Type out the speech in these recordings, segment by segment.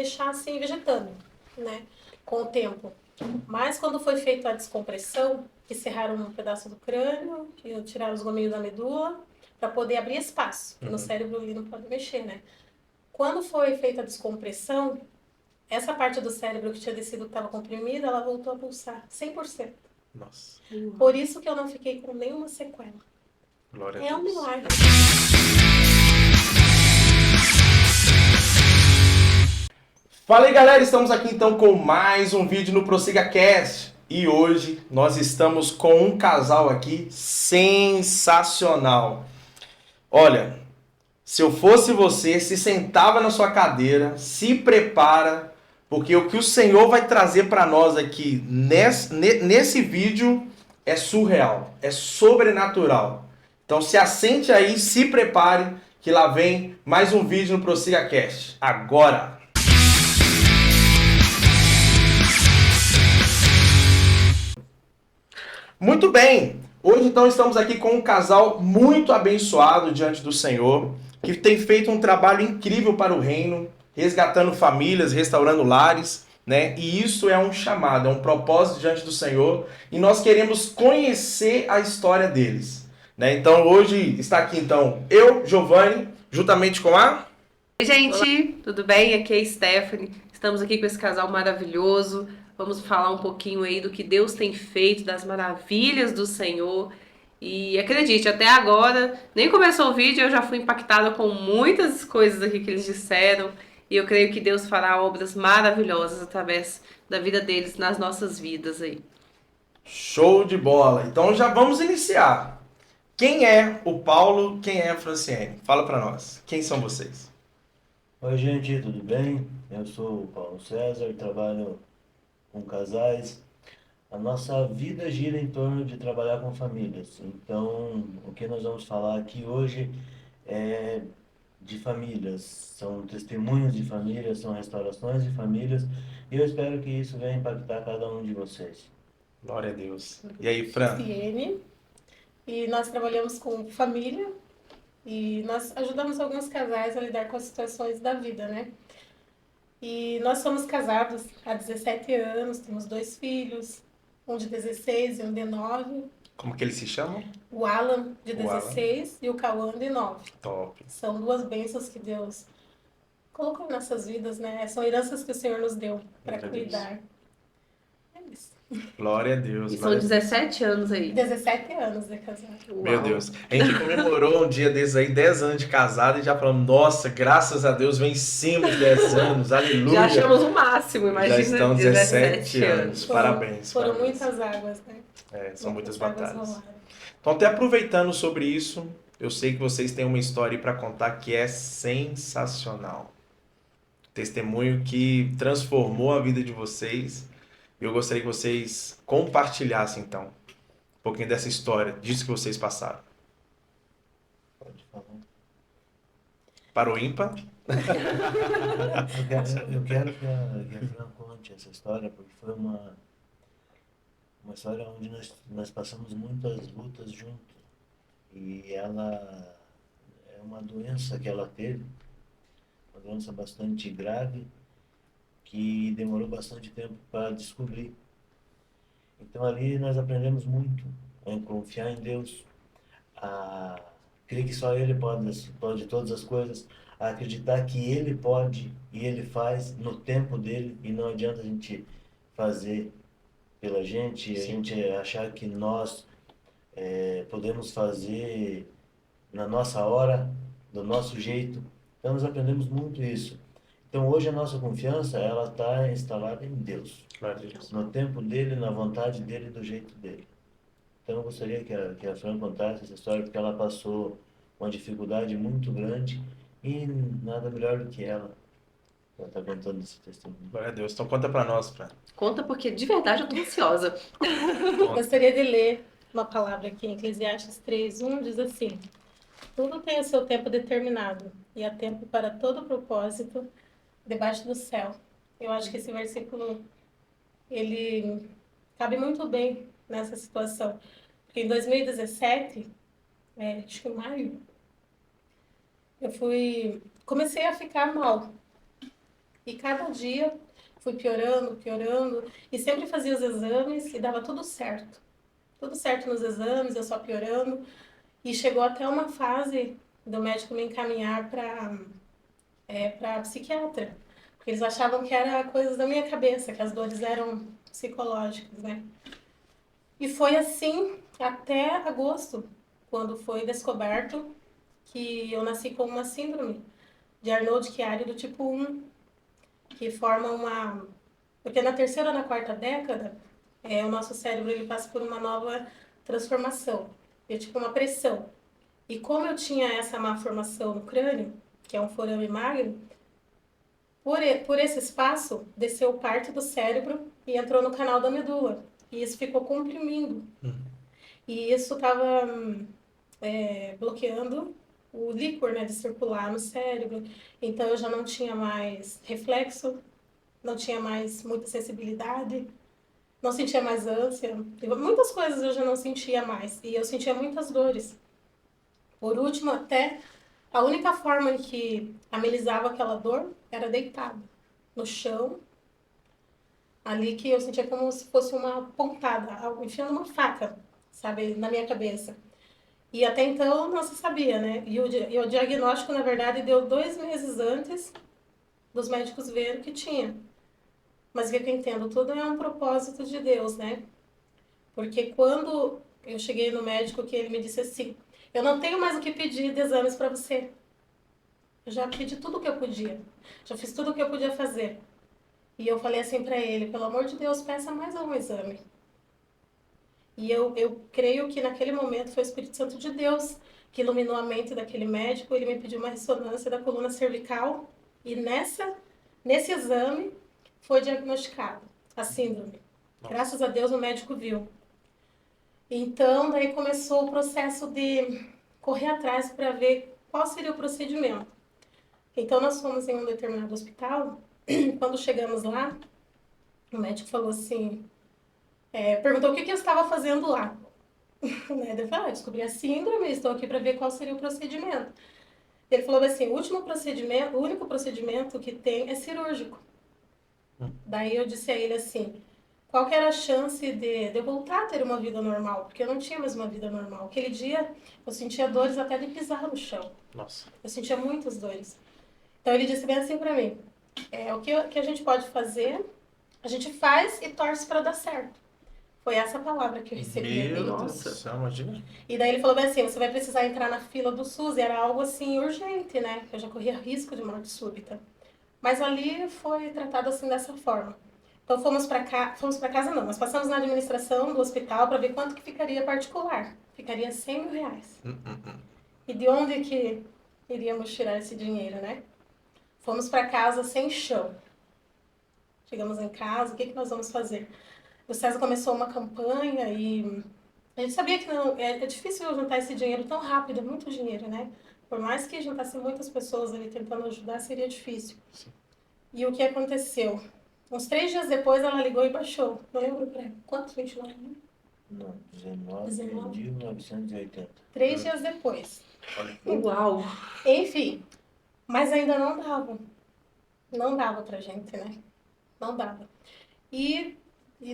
deixar assim vegetando, né? Com o tempo. Mas quando foi feita a descompressão, que serraram um pedaço do crânio, que tiraram os gominhos da medula, para poder abrir espaço, porque no cérebro ele não pode mexer, né? Quando foi feita a descompressão, essa parte do cérebro que tinha descido, que estava comprimida, ela voltou a pulsar 100%. Nossa, Por isso que eu não fiquei com nenhuma sequela. glória a É um Deus. milagre. Fala aí, galera, estamos aqui então com mais um vídeo no Prossiga Cast. E hoje nós estamos com um casal aqui sensacional. Olha, se eu fosse você, se sentava na sua cadeira, se prepara, porque o que o Senhor vai trazer para nós aqui nesse vídeo é surreal, é sobrenatural. Então se assente aí, se prepare, que lá vem mais um vídeo no Prossiga Cast. Agora! Muito bem! Hoje então estamos aqui com um casal muito abençoado diante do Senhor, que tem feito um trabalho incrível para o reino, resgatando famílias, restaurando lares, né? E isso é um chamado, é um propósito diante do Senhor, e nós queremos conhecer a história deles, né? Então hoje está aqui então eu, Giovanni, juntamente com a... Oi, gente, tudo bem? Aqui é a Stephanie. Estamos aqui com esse casal maravilhoso. Vamos falar um pouquinho aí do que Deus tem feito, das maravilhas do Senhor. E acredite, até agora, nem começou o vídeo, eu já fui impactada com muitas coisas aqui que eles disseram. E eu creio que Deus fará obras maravilhosas através da vida deles nas nossas vidas aí. Show de bola! Então já vamos iniciar. Quem é o Paulo, quem é a Franciene? Fala para nós. Quem são vocês? Oi, gente, tudo bem? Eu sou o Paulo César, trabalho com casais. A nossa vida gira em torno de trabalhar com famílias. Então, o que nós vamos falar aqui hoje é de famílias. São testemunhos de famílias, são restaurações de famílias. E eu espero que isso venha impactar cada um de vocês. Glória a Deus. E aí, Fran? Ciene. E nós trabalhamos com família e nós ajudamos alguns casais a lidar com as situações da vida, né? E nós somos casados há 17 anos, temos 2 filhos, um de 16 e um de 9. Como que eles se chamam? O Alan, de O Alan. 16, e o Cauã, de 9. Top. São 2 bênçãos que Deus colocou em nossas vidas, né? São heranças que o Senhor nos deu para Glória a Deus. cuidar. É isso. Glória a Deus. E são glória a Deus. 17 anos aí. 17 anos de casado. Meu Uau. Deus. A gente comemorou um dia desses aí, 10 anos de casado, e já falamos, nossa, graças a Deus, vencemos 10 anos, aleluia. Já achamos o máximo, imagina. Já estão 17 anos. anos. Parabéns. Foram parabéns. muitas águas, né? É, são muitas águas batalhas. rolaram. Então, até aproveitando sobre isso, eu sei que vocês têm uma história para contar que é sensacional. Testemunho que transformou a vida de vocês. Eu gostaria que vocês compartilhassem, então, um pouquinho dessa história, disso que vocês passaram. Pode falar. Para o ímpar? Eu quero que a Fran conte essa história, porque foi uma história onde nós passamos muitas lutas juntos. E ela é uma doença que ela teve, uma doença bastante grave, que demorou bastante tempo para descobrir. Então ali nós aprendemos muito a confiar em Deus, a crer que só Ele pode todas as coisas, a acreditar que Ele pode e Ele faz no tempo dele, e não adianta a gente fazer pela gente, a gente achar que nós podemos fazer na nossa hora, do nosso jeito. Então nós aprendemos muito isso. Então hoje a nossa confiança, ela está instalada em Deus, Glória a Deus. no tempo dele, na vontade dele, do jeito dele. Então eu gostaria que a Fran contasse essa história, porque ela passou uma dificuldade muito grande e nada melhor do que ela está contando esse testemunho. Glória a Deus. Então conta para nós, Fran. Conta porque de verdade eu tô ansiosa. Gostaria de ler uma palavra aqui em Eclesiastes 3:1, diz assim: tudo tem o seu tempo determinado, e há tempo para todo propósito debaixo do céu. Eu acho que esse versículo, ele cabe muito bem nessa situação. Porque em 2017, acho que em maio, comecei a ficar mal. E cada dia fui piorando, piorando, e sempre fazia os exames e dava tudo certo. Tudo certo nos exames, eu só piorando. E chegou até uma fase do médico me encaminhar para psiquiatra. Porque eles achavam que era coisas da minha cabeça, que as dores eram psicológicas, né? E foi assim até agosto, quando foi descoberto que eu nasci com uma síndrome de Arnold-Chiari do tipo 1, que forma uma... Porque na terceira ou na quarta década, o nosso cérebro ele passa por uma nova transformação. É tipo uma pressão. E como eu tinha essa má formação no crânio, que é um forame magro, por esse espaço, desceu parte do cérebro e entrou no canal da medula. E isso ficou comprimindo. E isso estava bloqueando o líquor, né, de circular no cérebro. Então eu já não tinha mais reflexo, não tinha mais muita sensibilidade, não sentia mais ânsia. Muitas coisas eu já não sentia mais. E eu sentia muitas dores. Por último, até a única forma em que amenizava aquela dor era deitada no chão, ali que eu sentia como se fosse uma pontada, algo enfiando uma faca, sabe, na minha cabeça. E até então não se sabia, né? E o diagnóstico, na verdade, deu 2 meses antes dos médicos verem que tinha. Mas o que eu entendo? Tudo é um propósito de Deus, né? Porque quando eu cheguei no médico, que ele me disse assim, eu não tenho mais o que pedir de exames para você. Eu já pedi tudo o que eu podia. Já fiz tudo o que eu podia fazer. E eu falei assim para ele, pelo amor de Deus, peça mais um exame. E eu creio que naquele momento foi o Espírito Santo de Deus que iluminou a mente daquele médico. Ele me pediu uma ressonância da coluna cervical. E nesse exame foi diagnosticado a síndrome. Nossa. Graças a Deus o médico viu. Então, daí começou o processo de correr atrás para ver qual seria o procedimento. Então, nós fomos em um determinado hospital. Quando chegamos lá, o médico falou assim, perguntou o que eu estava fazendo lá. Né? Eu falei, descobri a síndrome, estou aqui para ver qual seria o procedimento. Ele falou assim, o único procedimento que tem é cirúrgico. Daí eu disse a ele assim, qual que era a chance de eu voltar a ter uma vida normal? Porque eu não tinha mais uma vida normal. Aquele dia eu sentia dores até de pisar no chão. Nossa. Eu sentia muitas dores. Então ele disse bem assim para mim, o que a gente pode fazer, a gente faz e torce para dar certo. Foi essa palavra que eu recebi. Meu Deus Nossa. do céu, imagina. E daí ele falou bem assim, você vai precisar entrar na fila do SUS. E era algo assim urgente, né? Eu já corria risco de morte súbita. Mas ali foi tratado assim dessa forma. Então fomos para casa não, nós passamos na administração do hospital para ver quanto que ficaria particular. Ficaria R$100.000. E de onde que iríamos tirar esse dinheiro, né? Fomos para casa sem chão. Chegamos em casa, o que nós vamos fazer? O César começou uma campanha e a gente sabia que não, é difícil juntar esse dinheiro tão rápido, é muito dinheiro, né? Por mais que juntasse muitas pessoas ali tentando ajudar, seria difícil. Sim. E o que aconteceu? Uns 3 dias depois ela ligou e baixou. Não lembro pra quantos? 29? Não, 19 de 1980. 3 dias depois. Uau! Enfim, mas ainda não dava. Não dava pra gente, né? Não dava. E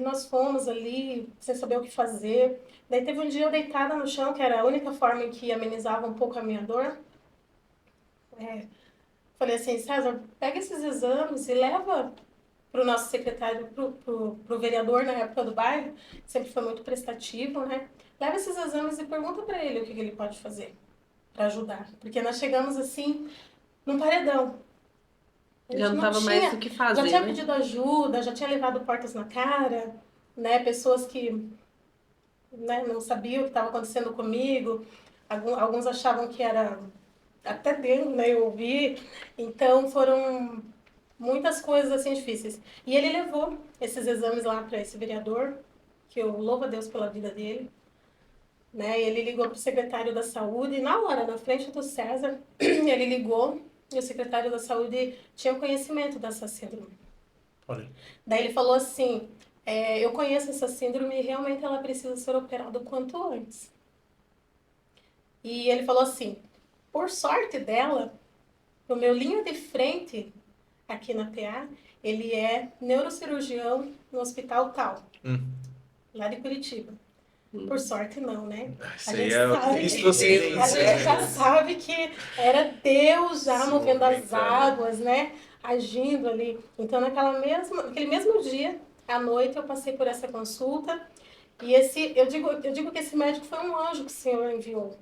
nós fomos ali, sem saber o que fazer. Daí teve um dia eu deitada no chão, que era a única forma em que amenizava um pouco a minha dor. Falei assim, César, pega esses exames e leva para o nosso secretário, para o vereador na época do bairro, que sempre foi muito prestativo, né? Leva esses exames e pergunta para ele o que ele pode fazer para ajudar. Porque nós chegamos assim, num paredão. Já não estava mais o que fazer, já tinha né? pedido ajuda, já tinha levado portas na cara, né? Pessoas que, né, não sabiam o que estava acontecendo comigo. Alguns achavam que era até dentro, né? Eu ouvi. Então foram muitas coisas assim difíceis. E ele levou esses exames lá para esse vereador, que eu louvo a Deus pela vida dele. Né? Ele ligou para o secretário da saúde, e na hora, na frente do César, ele ligou e o secretário da saúde tinha conhecimento dessa síndrome. Olha. Daí ele falou assim, eu conheço essa síndrome e realmente ela precisa ser operada o quanto antes. E ele falou assim, por sorte dela, o meu linho de frente aqui na PA, ele é neurocirurgião no hospital tal, lá de Curitiba. Por sorte não, né? Isso A aí gente é sabe coincidência. a gente já sabe que era Deus já Se movendo as movimentando. águas, né? Agindo ali. Então, naquele mesmo dia, à noite, eu passei por essa consulta. E eu digo que esse médico foi um anjo que o Senhor enviou.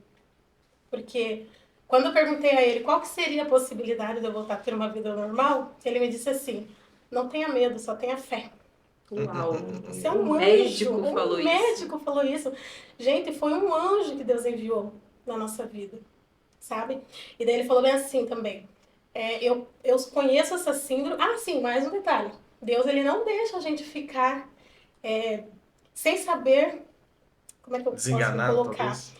Porque quando eu perguntei a ele qual que seria a possibilidade de eu voltar a ter uma vida normal, ele me disse assim: não tenha medo, só tenha fé. Uau. Isso é um anjo. Médico falou Um isso. médico falou isso. Gente, foi um anjo que Deus enviou na nossa vida, sabe? E daí ele falou bem assim também. Eu conheço essa síndrome. Ah, sim, mais um detalhe. Deus, ele não deixa a gente ficar sem saber como é que eu posso me Desenganado, colocar. talvez.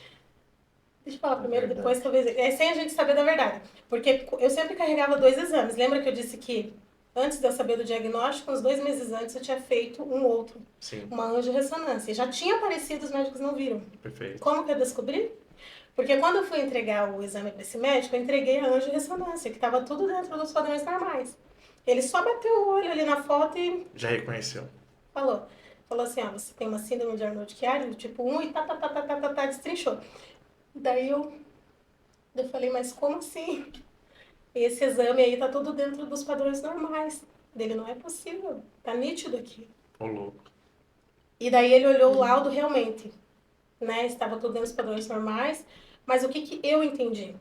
Deixa eu falar primeiro, Verdade. depois talvez. Sem a gente saber da verdade. Porque eu sempre carregava 2 exames. Lembra que eu disse que antes de eu saber do diagnóstico, uns 2 meses antes, eu tinha feito um outro, Sim, uma angiorressonância. Já tinha aparecido, os médicos não viram. perfeito. Como que eu descobri? Porque quando eu fui entregar o exame para esse médico, eu entreguei a angiorressonância, que estava tudo dentro dos padrões normais. Ele só bateu o olho ali na foto e Já reconheceu. falou. Falou assim, ó, você tem uma síndrome de Arnold-Chiari, tipo 1 e tá, destrinchou. Daí eu falei, mas como assim? Esse exame aí tá tudo dentro dos padrões normais. Dele não é possível, tá nítido aqui. Ô, louco. E daí ele olhou o laudo realmente, né? Estava tudo dentro dos padrões normais. Mas o que que eu entendi?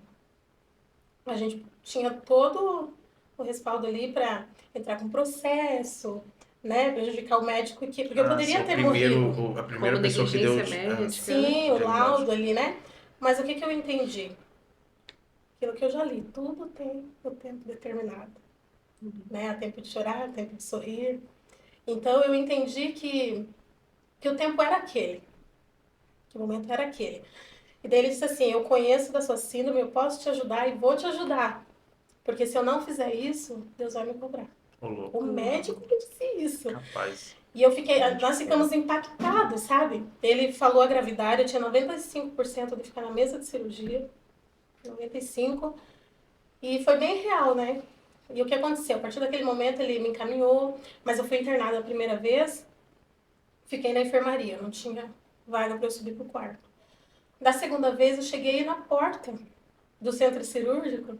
A gente tinha todo o respaldo ali para entrar com processo, né? Prejudicar o médico, porque eu poderia ter morrido. A primeira Como pessoa que deu negligência médica. Sim, o diagnóstico. laudo ali, né? Mas o que que eu entendi? Aquilo que eu já li, tudo tem o tempo determinado. Né? Há tempo de chorar, há tempo de sorrir. Então eu entendi que o tempo era aquele. Que o momento era aquele. E daí ele disse assim, eu conheço da sua síndrome, eu posso te ajudar e vou te ajudar. Porque se eu não fizer isso, Deus vai me cobrar. Ô, louco. O médico que disse isso. Capaz. E nós ficamos impactados, sabe? Ele falou a gravidade, eu tinha 95% de ficar na mesa de cirurgia. 95%. E foi bem real, né? E o que aconteceu? A partir daquele momento ele me encaminhou, mas eu fui internada a primeira vez, fiquei na enfermaria, não tinha vaga para eu subir pro quarto. Da segunda vez eu cheguei na porta do centro cirúrgico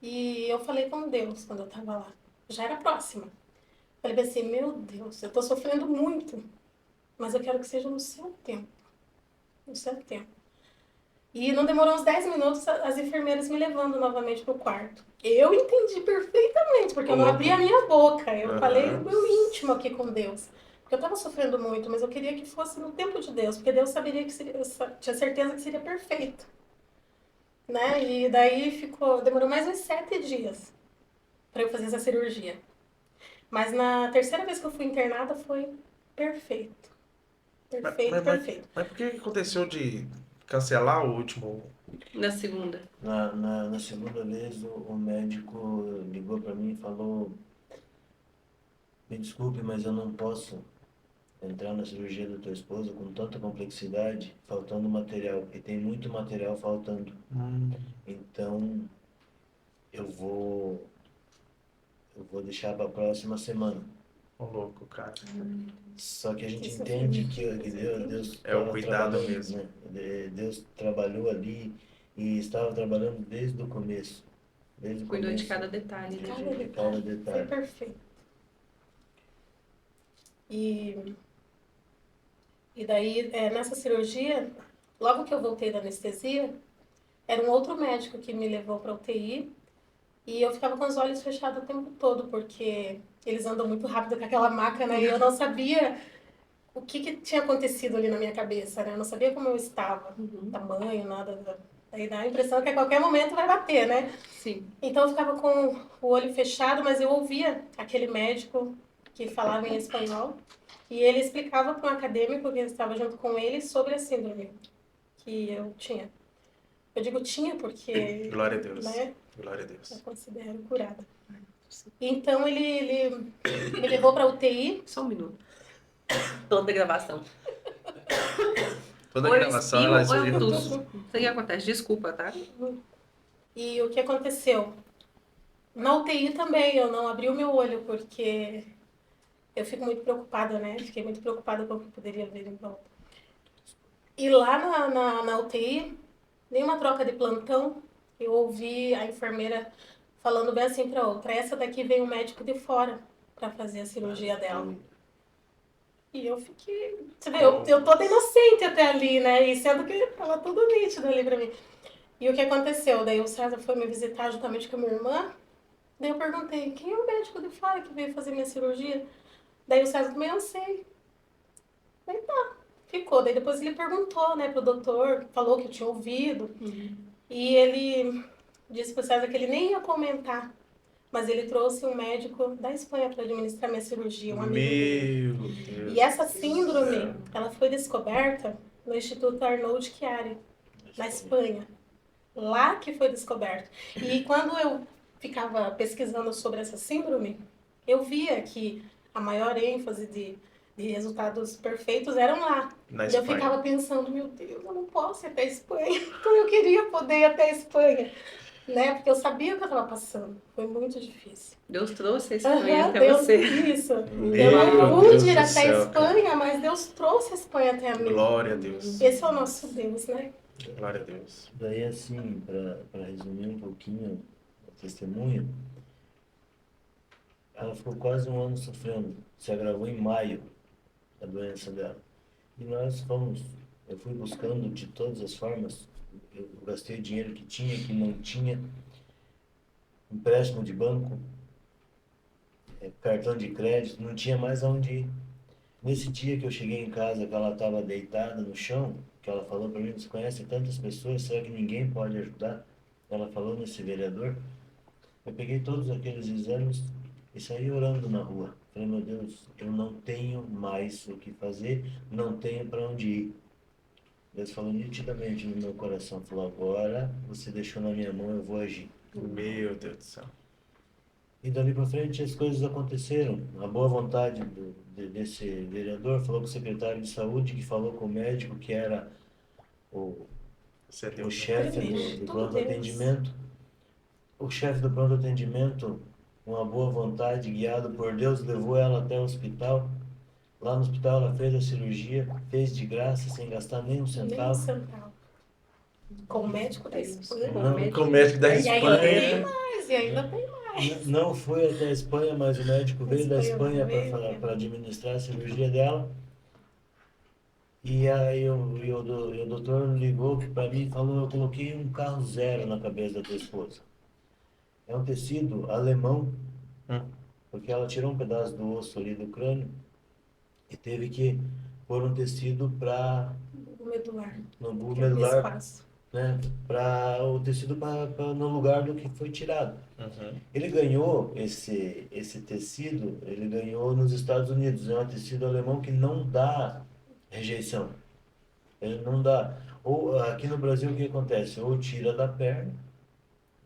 e eu falei com Deus quando eu tava lá. Já era próxima. Falei assim, meu Deus, eu tô sofrendo muito, mas eu quero que seja no seu tempo. No seu tempo. E não demorou uns 10 minutos as enfermeiras me levando novamente pro quarto. Eu entendi perfeitamente, porque eu não abri a minha boca. Eu falei o meu íntimo aqui com Deus. Porque eu estava sofrendo muito, mas eu queria que fosse no tempo de Deus, porque Deus saberia que seria, eu tinha certeza que seria perfeito. Né? E daí demorou mais uns 7 dias para eu fazer essa cirurgia. Mas na terceira vez que eu fui internada foi perfeito. Perfeito. Mas por que aconteceu de cancelar o último? Na segunda. Na segunda vez, o médico ligou para mim e falou: me desculpe, mas eu não posso entrar na cirurgia da tua esposa com tanta complexidade, faltando material, e tem muito material faltando. Então, eu vou deixar para a próxima semana. Ô, louco, cara. Só que a gente Isso entende foi- que Deus É o estava cuidado trabalhando, mesmo. né? Deus trabalhou ali e estava trabalhando desde o começo. Desde o Cuidou de começo, cada detalhe. de Né? Cada cada detalhe. Foi detalhe. perfeito. E daí, nessa cirurgia, logo que eu voltei da anestesia, era um outro médico que me levou para UTI e eu ficava com os olhos fechados o tempo todo, porque eles andam muito rápido com aquela maca, né? E eu não sabia o que tinha acontecido ali na minha cabeça, né? Eu não sabia como eu estava, tamanho, nada. Aí dá a impressão que a qualquer momento vai bater, né? Sim. Então eu ficava com o olho fechado, mas eu ouvia aquele médico que falava em espanhol e ele explicava para um acadêmico que estava junto com ele sobre a síndrome que eu tinha. Eu digo tinha porque, Glória a Deus. né, Glória a eu Deus. considero curada. Então ele me levou para UTI. Só um minuto. Toda gravação. Toda Ou eu gravação espirro ela ou eu explica tusso. Isso aí acontece. Desculpa, tá? E o que aconteceu? Na UTI também, eu não abri o meu olho, porque eu fico muito preocupada, né? Fiquei muito preocupada com o que poderia vir em volta. E lá na UTI, nenhuma troca de plantão, eu ouvi a enfermeira falando bem assim pra outra, essa daqui veio um médico de fora pra fazer a cirurgia dela. E eu fiquei... Você vê, eu toda inocente até ali, né? E sendo que tava tudo nítido ali pra mim. E o que aconteceu? Daí o César foi me visitar juntamente com a minha irmã. Daí eu perguntei, quem é o médico de fora que veio fazer minha cirurgia? Daí o César também, eu sei. Daí tá, ficou. Daí depois ele perguntou, né, pro doutor, falou que eu tinha ouvido. E ele disse pro César que ele nem ia comentar. Mas ele trouxe um médico da Espanha para administrar minha cirurgia, um amigo dele. Meu Deus. E essa síndrome, ela foi descoberta no Instituto Arnold Chiari, na Espanha. Lá que foi descoberto. E quando eu ficava pesquisando sobre essa síndrome, eu via que a maior ênfase de resultados perfeitos eram lá. Na E eu Espanha. ficava pensando, meu Deus, eu não posso ir até a Espanha. Então eu queria poder ir até a Espanha. Né? Porque eu sabia o que eu estava passando. Foi muito difícil. Deus trouxe a Espanha Aham, até Deus, você. isso. Meu Eu não Deus pude ir do até a céu, Espanha, mas Deus trouxe a Espanha até a mim. Glória a Deus. Esse é o nosso Deus, né? Glória a Deus. Daí, assim, para resumir um pouquinho o testemunho, ela ficou quase um ano sofrendo. Se agravou em maio a doença dela. E eu fui buscando de todas as formas, eu gastei o dinheiro que tinha, que não tinha, empréstimo de banco, cartão de crédito, não tinha mais aonde ir. Nesse dia que eu cheguei em casa, que ela estava deitada no chão, que ela falou para mim, você conhece tantas pessoas, será que ninguém pode ajudar? Ela falou nesse vereador. Eu peguei todos aqueles exames e saí orando na rua. Falei, meu Deus, eu não tenho mais o que fazer, não tenho para onde ir. Deus falou nitidamente no meu coração, falou, agora você deixou na minha mão, eu vou agir. Meu Deus do céu. E dali para frente as coisas aconteceram. A boa vontade desse vereador falou com o secretário de saúde, que falou com o médico, que era o Você é o Deus. chefe do pronto atendimento. O chefe do pronto atendimento, com a boa vontade, guiado por Deus, levou ela até o hospital. Lá no hospital ela fez a cirurgia, fez de graça, sem gastar nem um Nem um centavo. centavo. Com o médico da Espanha. Não, Com o médico da E ainda tem Espanha. mais, e ainda tem mais. Não foi até a Espanha, mas o médico veio da Espanha veio. para administrar a cirurgia dela. E aí o doutor ligou para mim e falou, eu coloquei um carro zero na cabeça da tua esposa. É um tecido alemão, porque ela tirou um pedaço do osso ali do crânio e teve que pôr um tecido para O medular. no bulbo Aquele medular, espaço. né? Para o tecido no lugar do que foi tirado. Uhum. Ele ganhou esse tecido, ele ganhou nos Estados Unidos. É um tecido alemão que não dá rejeição. Ele não dá. Ou aqui no Brasil o que acontece? Ou tira da perna,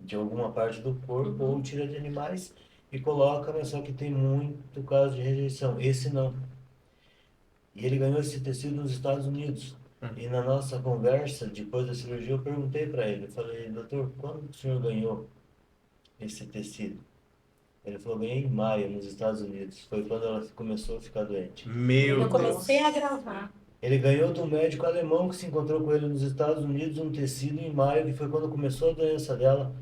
de alguma parte do corpo, ou tira de animais e coloca, mas só que tem muito caso de rejeição. Esse não. E ele ganhou esse tecido nos Estados Unidos. E na nossa conversa, depois da cirurgia, eu perguntei para ele, eu falei, doutor, quando o senhor ganhou esse tecido? Ele falou, ganhei em maio, nos Estados Unidos. Foi quando ela começou a ficar doente. Meu Eu Deus. comecei a gravar. Ele ganhou de um médico alemão que se encontrou com ele nos Estados Unidos, um tecido em maio, que foi quando começou a doença dela.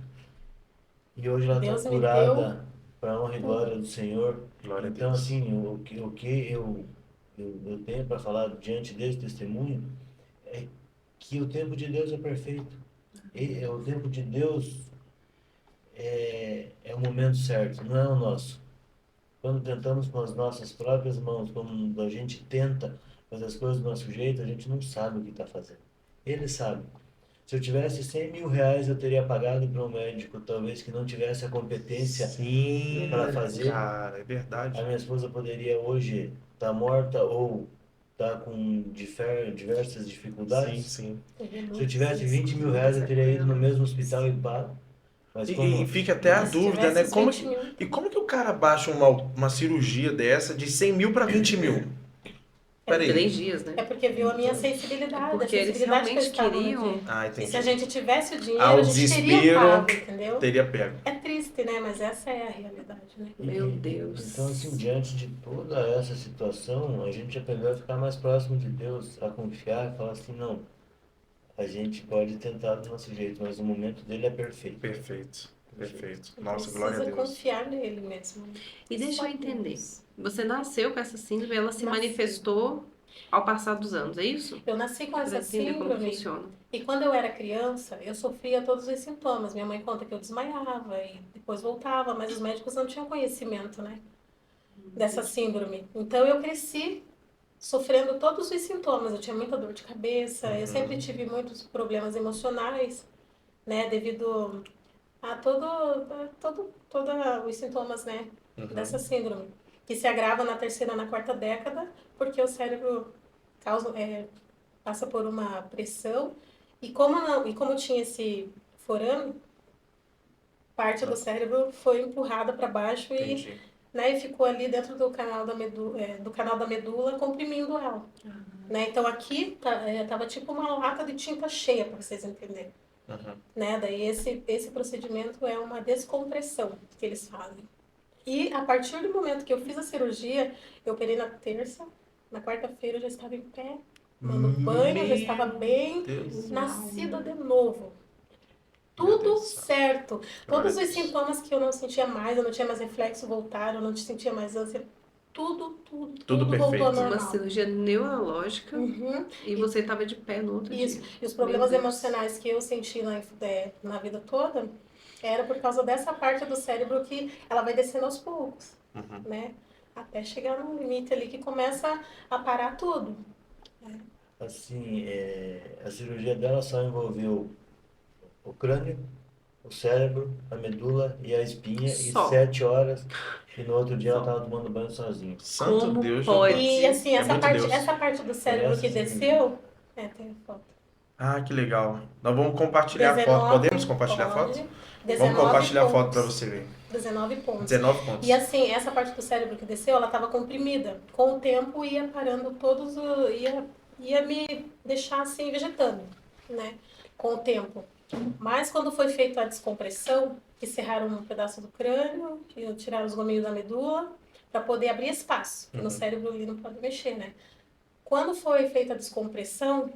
E hoje ela Deus está me curada, para a honra e glória do Senhor. Glória a Então, Deus. assim, o que eu tenho para falar diante desse testemunho é que o tempo de Deus é perfeito. O tempo de Deus é o momento certo, não é o nosso. Quando tentamos com as nossas próprias mãos, quando a gente tenta fazer as coisas do nosso jeito, a gente não sabe o que está fazendo. Ele sabe. Se eu tivesse 100 mil reais, eu teria pagado para um médico, talvez que não tivesse a competência Sim, para fazer. cara, é verdade. A minha esposa poderia hoje estar morta ou estar com diversas dificuldades. Sim. Se eu tivesse 20 mil reais, eu teria ido no mesmo hospital e pago. Mas como E fica até a Se dúvida, né? tivesse Como 20 mil. e como que o cara baixa uma cirurgia dessa de 100 mil para 20 mil? Peraí. 3 dias, né? É porque viu a minha sensibilidade, Porque a eles sensibilidade que eu realmente estava no queriam. dia. Ah, E se entendi. a gente tivesse o dinheiro, Ah, o a gente teria desespero pago, entendeu? teria pego. É triste, triste, né? Mas essa é a realidade, né? Meu Deus. Então, assim, diante de toda essa situação, a gente aprendeu a ficar mais próximo de Deus, a confiar e falar assim, não, a gente pode tentar do nosso jeito, mas o momento dele é perfeito. Perfeito. Perfeito. Nossa, glória a Precisa Deus. confiar nele mesmo. E deixa Só eu entender. Deus. Você nasceu com essa síndrome, ela se Nasci. manifestou ao passar dos anos, é isso? Eu nasci com essa Pra entender como síndrome funciona. e quando eu era criança, eu sofria todos os sintomas. Minha mãe conta que eu desmaiava e depois voltava, mas os médicos não tinham conhecimento, né, dessa síndrome. Então eu cresci sofrendo todos os sintomas. Eu tinha muita dor de cabeça, eu sempre tive muitos problemas emocionais, né, devido a todos os sintomas, né, dessa síndrome, que se agrava na terceira, na quarta década, porque o cérebro passa por uma pressão e como tinha esse forame, parte do cérebro foi empurrada para baixo e, Entendi. né, e ficou ali dentro do canal da medula comprimindo ela, né? Então aqui tava tipo uma lata de tinta cheia, para vocês entenderem. Né? Daí esse procedimento é uma descompressão que eles fazem. E a partir do momento que eu fiz a cirurgia, eu operei na terça, na quarta-feira eu já estava em pé, tomando banho, já estava bem, Deus. nascida de novo. Meu Tudo Deus do céu. certo. Glória Todos a os Deus. sintomas que eu não sentia mais, eu não tinha mais reflexo, voltaram, eu não sentia mais ânsia. Tudo voltou perfeito. ao Uma normal. cirurgia neurológica Uhum. e você estava de pé no outro Isso. dia. E os problemas Meu Deus. emocionais que eu senti na vida toda era por causa dessa parte do cérebro que ela vai descendo aos poucos, né? Até chegar num limite ali que começa a parar tudo. Assim, a cirurgia dela só envolveu o crânio, o cérebro, a medula e a espinha, Só. e 7 horas, e no outro dia ela Só. estava tomando banho sozinha. Santo Como Deus, pode? Jesus. E assim, É muito Deus. essa parte do cérebro que desceu, tem foto. Ah, que legal. Nós vamos compartilhar a foto. Podemos compartilhar a foto? Pode. Vamos 19 compartilhar a foto pontos. para você ver. 19 pontos. 19 pontos. E assim, essa parte do cérebro que desceu, ela estava comprimida. Com o tempo ia parando ia me deixar assim vegetando, né? Com o tempo. Mas quando foi feita a descompressão, que serraram um pedaço do crânio, que tiraram os gominhos da medula, para poder abrir espaço, porque no cérebro ali não pode mexer, né? Quando foi feita a descompressão,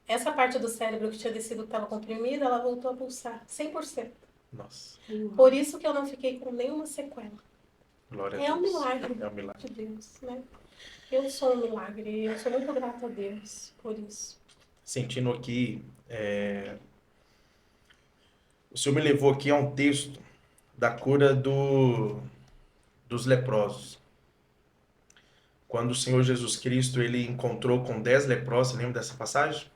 essa parte do cérebro que tinha descido, que estava comprimida, ela voltou a pulsar 100%. Nossa, Por isso que eu não fiquei com nenhuma sequela. glória a É Deus. um milagre É um milagre. de Deus, né? Eu sou um milagre, eu sou muito grata a Deus por isso. Sentindo aqui, o Senhor me levou aqui a um texto da cura dos leprosos. Quando o Senhor Jesus Cristo ele encontrou com 10 leprosos, lembra dessa passagem?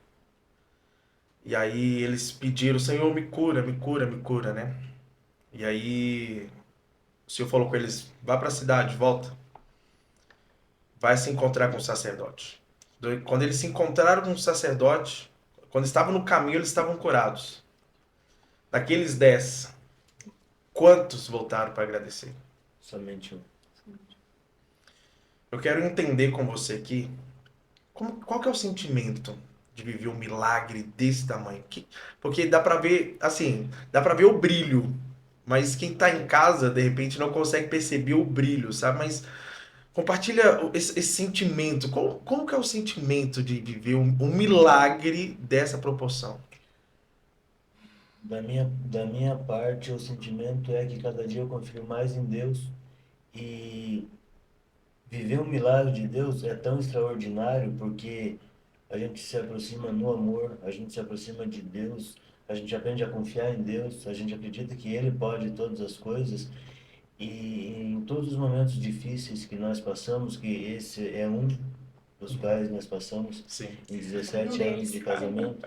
E aí eles pediram, Senhor, me cura, me cura, me cura, né? E aí o Senhor falou com eles, vá para a cidade, volta. Vai se encontrar com o sacerdote. Quando eles se encontraram com o sacerdote, quando estavam no caminho, eles estavam curados. Daqueles 10, quantos voltaram para agradecer? Somente um. Eu quero entender com você aqui, qual que é o sentimento de viver um milagre desse tamanho? Porque dá para ver, assim, dá para ver o brilho, mas quem tá em casa, de repente, não consegue perceber o brilho, sabe? Mas compartilha esse sentimento. Como que é o sentimento de viver um milagre dessa proporção? Da minha parte, o sentimento é que cada dia eu confio mais em Deus, e viver um milagre de Deus é tão extraordinário porque a gente se aproxima no amor, a gente se aproxima de Deus, a gente aprende a confiar em Deus, a gente acredita que Ele pode todas as coisas, e em todos os momentos difíceis que nós passamos, que esse é um dos quais nós passamos Sim. em 17 anos de casamento,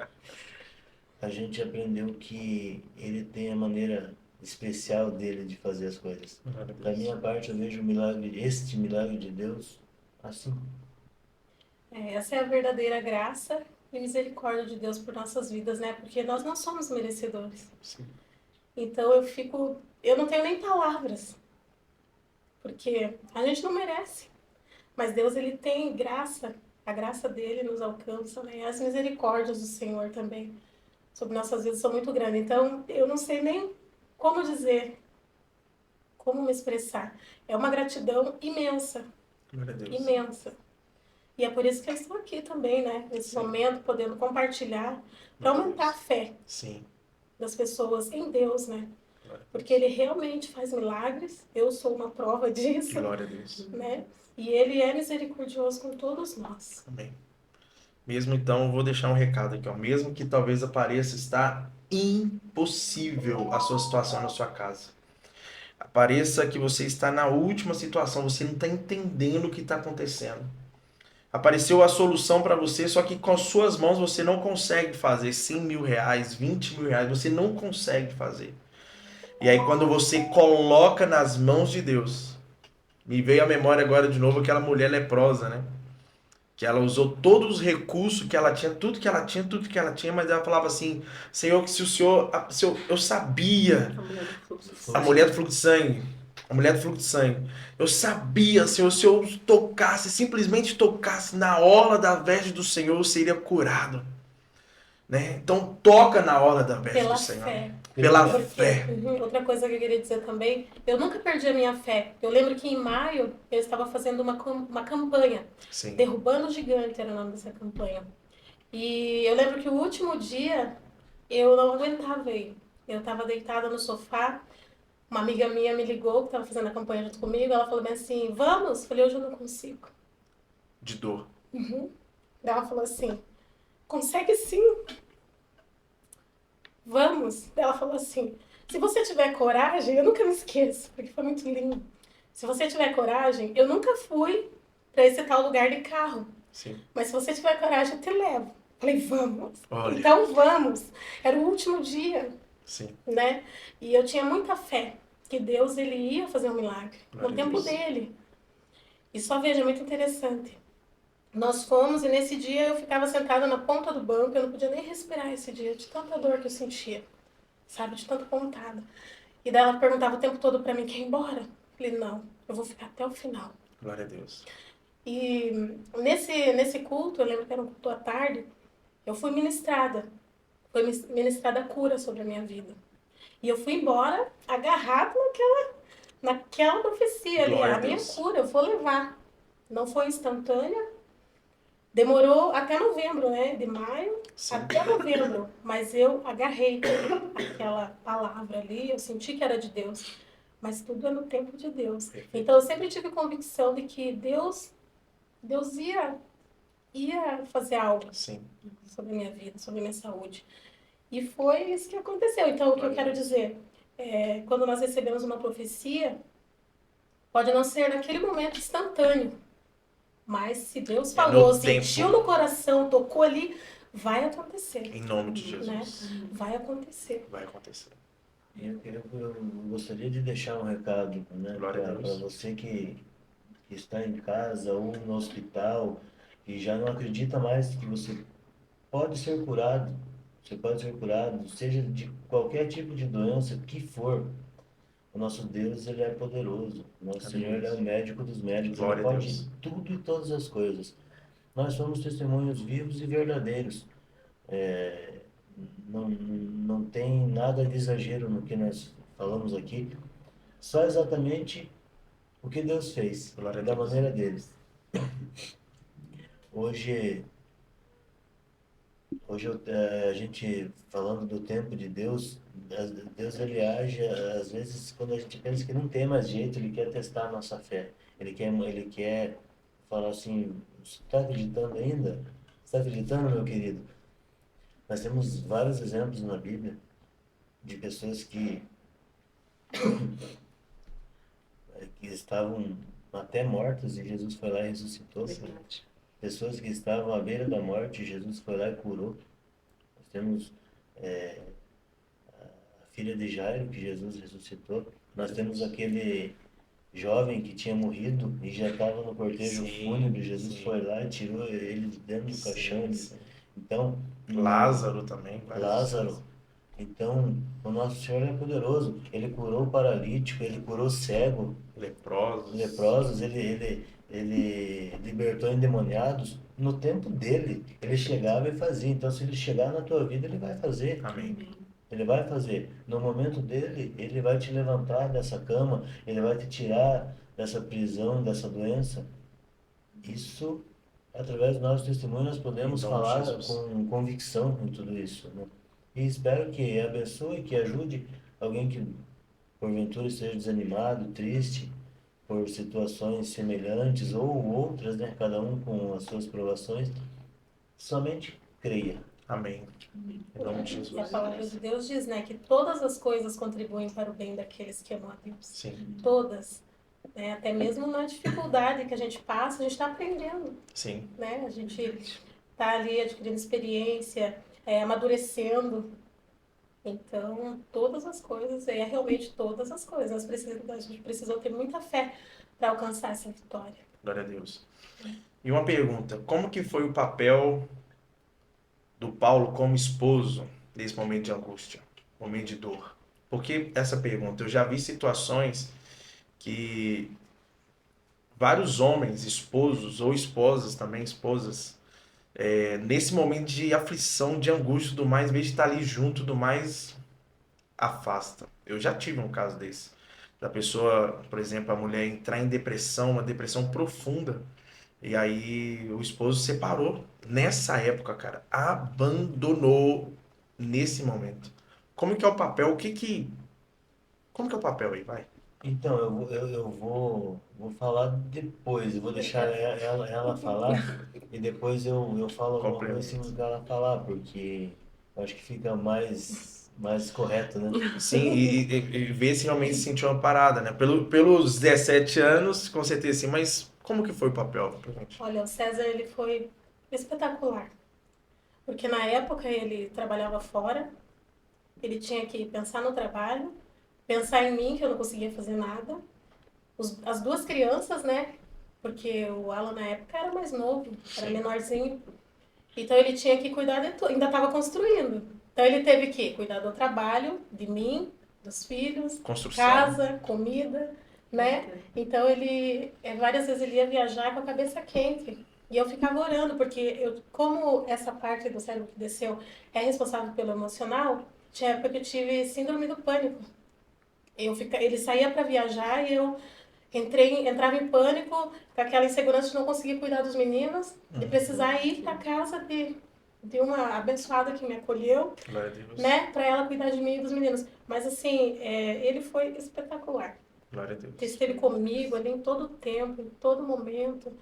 a gente aprendeu que Ele tem a maneira especial dele de fazer as coisas. Da minha parte, eu vejo este milagre de Deus assim. Essa é a verdadeira graça e misericórdia de Deus por nossas vidas, né? Porque nós não somos merecedores. Sim. Então eu não tenho nem palavras, porque a gente não merece. Mas Deus, ele tem graça, a graça dele nos alcança, né? E as misericórdias do Senhor também sobre nossas vidas são muito grandes. Então eu não sei nem como dizer como me expressar. É uma gratidão imensa, Glória a Deus. imensa. E é por isso que eu estou aqui também, né? Nesse Sim. momento, podendo compartilhar, para Glória a aumentar a Deus. fé Sim. das pessoas em Deus, né? Glória a Porque Ele realmente faz milagres. Eu sou uma prova disso, Glória a Deus. né? E Ele é misericordioso com todos nós. Amém. Mesmo então, eu vou deixar um recado aqui, ó. Mesmo que talvez pareça estar impossível a sua situação na sua casa. Pareça que você está na última situação, você não está entendendo o que está acontecendo. Apareceu a solução para você, só que com as suas mãos você não consegue fazer 100 mil reais, 20 mil reais, você não consegue fazer. E aí quando você coloca nas mãos de Deus, me veio à memória agora de novo aquela mulher leprosa, né? Que ela usou todos os recursos que ela tinha, tudo que ela tinha, tudo que ela tinha, mas ela falava assim, Senhor, que se o Senhor, eu sabia, A mulher do fluxo de a sangue. mulher do fluxo de sangue, a mulher do fluxo de sangue, eu sabia, Senhor, se eu tocasse, simplesmente tocasse na orla da veste do Senhor, eu seria curado, né? Então toca na orla da veste Pela do Senhor, fé. pela Porque, fé. outra coisa que eu queria dizer também, eu nunca perdi a minha fé. Eu lembro que em maio eu estava fazendo uma campanha, Sim, Derrubando o Gigante era o nome dessa campanha. E eu lembro que o último dia eu não aguentava ir. Eu estava deitada no sofá, uma amiga minha me ligou, que estava fazendo a campanha junto comigo, ela falou bem assim, vamos? Eu falei, hoje eu não consigo. de dor. Daí ela falou assim, consegue sim. Vamos? Ela falou assim, se você tiver coragem, eu nunca me esqueço, porque foi muito lindo. Se você tiver coragem, eu nunca fui para esse tal lugar de carro, Sim, mas se você tiver coragem, eu te levo. Falei, vamos. olha, Então vamos. Era o último dia, sim, né? E eu tinha muita fé que Deus ele ia fazer um milagre Glória no a tempo Deus. dele. E só veja, é muito interessante. Nós fomos e nesse dia eu ficava sentada na ponta do banco, eu não podia nem respirar esse dia, de tanta dor que eu sentia, sabe, de tanta pontada. E daí ela perguntava o tempo todo pra mim, quer ir embora? Eu falei, não, eu vou ficar até o final. glória a Deus. E nesse culto, eu lembro que era um culto à tarde, eu fui ministrada. Foi ministrada a cura sobre a minha vida. E eu fui embora agarrada naquela profecia ali, Glória a a minha Deus. cura, eu vou levar. Não foi instantânea, demorou até novembro, né? De maio Sim, até novembro. Mas eu agarrei aquela palavra ali, eu senti que era de Deus. Mas tudo é no tempo de Deus. Perfeito. Então eu sempre tive convicção de que Deus ia fazer algo sim, sobre a minha vida, sobre a minha saúde. E foi isso que aconteceu. Então o que eu quero dizer é, quando nós recebemos uma profecia, pode não ser naquele momento instantâneo. Mas se Deus É falou, no tempo. sentiu no coração, tocou ali, vai acontecer, em nome de né? Jesus. Vai acontecer. Vai acontecer. Eu gostaria de deixar um recado, né, Glória a para Deus. você que está em casa ou no hospital e já não acredita mais que você pode ser curado. Você pode ser curado, seja de qualquer tipo de doença que for. O nosso Deus, ele é poderoso. O nosso Amém. Senhor, ele é o médico dos médicos. Glória Ele a pode Deus. tudo e todas as coisas. Nós somos testemunhos vivos e verdadeiros. Não tem nada de exagero no que nós falamos aqui. Só exatamente o que Deus fez, Glória a da Deus. maneira deles. Hoje a gente falando do tempo de Deus, Deus ele age às vezes quando a gente pensa que não tem mais jeito, ele quer testar a nossa fé. Ele quer falar assim, você está acreditando ainda? Você está acreditando, meu querido? Nós temos vários exemplos na Bíblia de pessoas que estavam até mortas e Jesus foi lá e ressuscitou. Verdade. Pessoas que estavam à beira da morte, Jesus foi lá e curou. Nós temos a filha de Jairo, que Jesus ressuscitou. Nós temos aquele jovem que tinha morrido e já estava no cortejo Sim, fúnebre. Jesus sim. foi lá e tirou ele de dentro do caixão. Sim. Então, Lázaro também. várias Lázaro. pessoas. Então, o nosso Senhor é poderoso. Ele curou o paralítico, ele curou cego, Leprosos. ele libertou endemoniados no tempo dele. Ele chegava e fazia. Então, se ele chegar na tua vida, ele vai fazer. Amém. Ele vai fazer. No momento dele, ele vai te levantar dessa cama, ele vai te tirar dessa prisão, dessa doença. Isso, através do nosso testemunho, nós podemos Em nome de falar Jesus. com convicção em tudo isso, né? E espero que abençoe, que ajude alguém que porventura esteja desanimado, triste, por situações semelhantes ou outras, né? Cada um com as suas provações. Somente creia. Amém. Em nome de E a Jesus. palavra de Deus diz, né, que todas as coisas contribuem para o bem daqueles que amam a Deus. Sim, Todas. Né? Até mesmo na dificuldade que a gente passa, a gente está aprendendo, sim. né? A gente está ali adquirindo experiência, amadurecendo. Então, todas as coisas, realmente todas as coisas. A gente precisou ter muita fé para alcançar essa vitória. Glória a Deus. E uma pergunta, como que foi o papel do Paulo como esposo nesse momento de angústia, momento de dor? Por que essa pergunta? Eu já vi situações que vários homens, esposos ou esposas também, esposas, nesse momento de aflição, de angústia e tudo mais, em vez de estar ali junto, do mais afasta. Eu já tive um caso desse. Da pessoa, por exemplo, a mulher entrar em depressão, uma depressão profunda, e aí o esposo separou. Nessa época, cara, abandonou nesse momento. Como que é o papel? Como que é o papel aí, vai? Então, vou falar depois, eu vou deixar ela falar e depois eu falo alguma coisa em cima Complemento. do que ela falar, porque eu acho que fica mais correto, né? Sim, e ver se realmente se sentiu uma parada, né? Pelos 17 anos, com certeza sim, mas como que foi o papel pra gente? Olha, o César, ele foi espetacular. Porque na época ele trabalhava fora, ele tinha que pensar no trabalho, pensar em mim, que eu não conseguia fazer nada. As duas crianças, né? Porque o Alan na época era mais novo, era Sim. menorzinho. Então ele tinha que cuidar de tudo, ainda estava construindo. Então ele teve que cuidar do trabalho, de mim, dos filhos, Construção. casa, comida, né? Então ele, várias vezes ele ia viajar com a cabeça quente. E eu ficava orando, porque como essa parte do cérebro que desceu é responsável pelo emocional, tinha época que eu tive síndrome do pânico. Ele saía para viajar e eu entrava em pânico, com aquela insegurança de não conseguir cuidar dos meninos, de precisar ir para casa de uma abençoada que me acolheu, Glória a Deus. né, para ela cuidar de mim e dos meninos. Mas assim, ele foi espetacular. Glória a Deus. Esteve comigo ali em todo o tempo, em todo momento,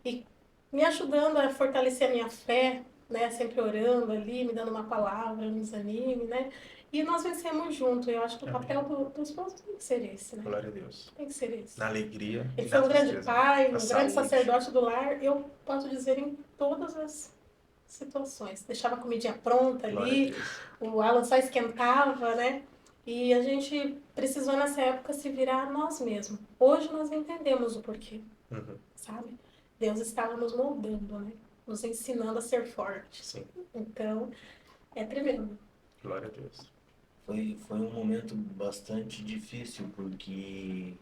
e me ajudando a fortalecer a minha fé, né, sempre orando ali, me dando uma palavra, me desanime, né. E nós vencemos juntos. Eu acho que o Amém. papel do esposo tem que ser esse, né? Glória a Deus. Tem que ser esse. Na alegria Ele e foi na um grande tristeza. pai, Na um grande saúde. sacerdote do lar, eu posso dizer, em todas as situações. Deixava a comidinha pronta Glória a ali, Deus. o Alan só esquentava, né? E a gente precisou nessa época se virar a nós mesmos. Hoje nós entendemos o porquê, Uhum. sabe? Deus estava nos moldando, né? Nos ensinando a ser fortes. Sim. Então, é tremendo. Glória a Deus. Foi um momento bastante difícil, porque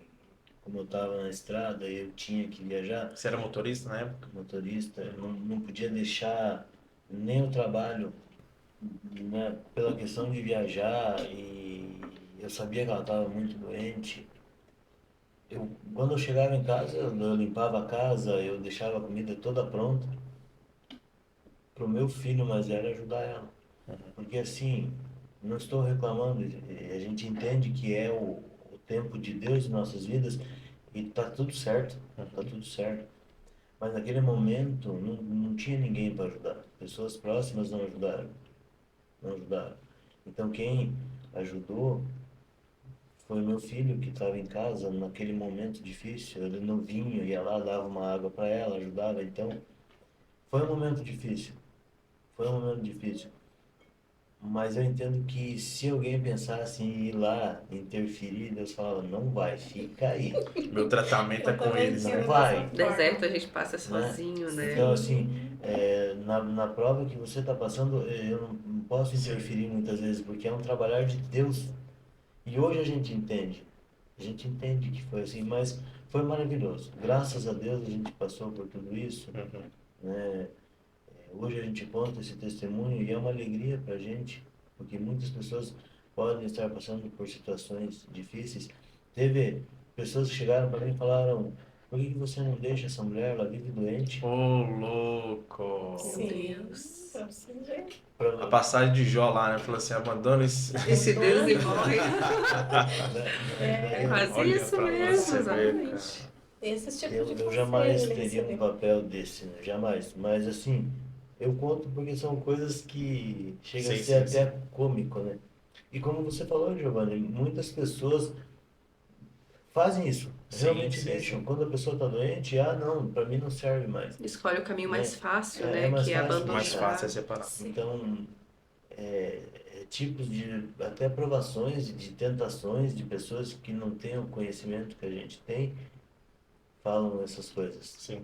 como eu estava na estrada e eu tinha que viajar, Você era motorista na época? motorista, eu não podia deixar nem o trabalho, né, pela questão de viajar, e eu sabia que ela estava muito doente. Quando eu chegava em casa, eu limpava a casa, eu deixava a comida toda pronta para o meu filho mais velho ajudar ela. Porque assim, não estou reclamando, a gente entende que é o tempo de Deus em nossas vidas e tá tudo certo, tá tudo certo. Mas naquele momento não tinha ninguém para ajudar. Pessoas próximas não ajudaram, não ajudaram. Então quem ajudou foi meu filho, que estava em casa naquele momento difícil. Ele novinho, ia lá, dava uma água para ela, ajudava. Então foi um momento difícil, foi um momento difícil. Mas eu entendo que se alguém pensasse em ir lá, interferir, Deus falava, não vai, fica aí, Meu tratamento é Eu com também eles, tive né? não vai. dessa Deserto a forma. gente passa Né? sozinho, né? Então, assim, na prova que você está passando, eu não posso interferir muitas vezes, porque é um trabalhar de Deus. E hoje a gente entende que foi assim, mas foi maravilhoso. Graças a Deus a gente passou por tudo isso, Uhum. né? Hoje a gente conta esse testemunho e é uma alegria para a gente, porque muitas pessoas podem estar passando por situações difíceis. Teve pessoas que chegaram para mim e falaram: por que você não deixa essa mulher? Ela vive doente. Ô, louco. Sim. Deus. Pra você ver. A passagem de Jó lá, né? Falou assim, abandona esse... Esse Deus e morre. É quase Olha isso pra mesmo, você ver, exatamente. cara. Esse tipo de Eu conselho jamais ele teria um recebeu. papel desse, né? Jamais. Mas assim, eu conto porque são coisas que chegam a Sim, ser sim, até cômico, né? E como você falou, Giovanni, muitas pessoas fazem isso. sim, Realmente sim, deixam. sim. Quando a pessoa está doente, não, para mim não serve mais, Escolhe o caminho mais né? fácil, É né? mais Que é fácil O mais deixar. fácil é abandonar. separar. Sim. Então, tipos de até provações, de tentações de pessoas que não têm o conhecimento que a gente tem, falam essas coisas. Sim,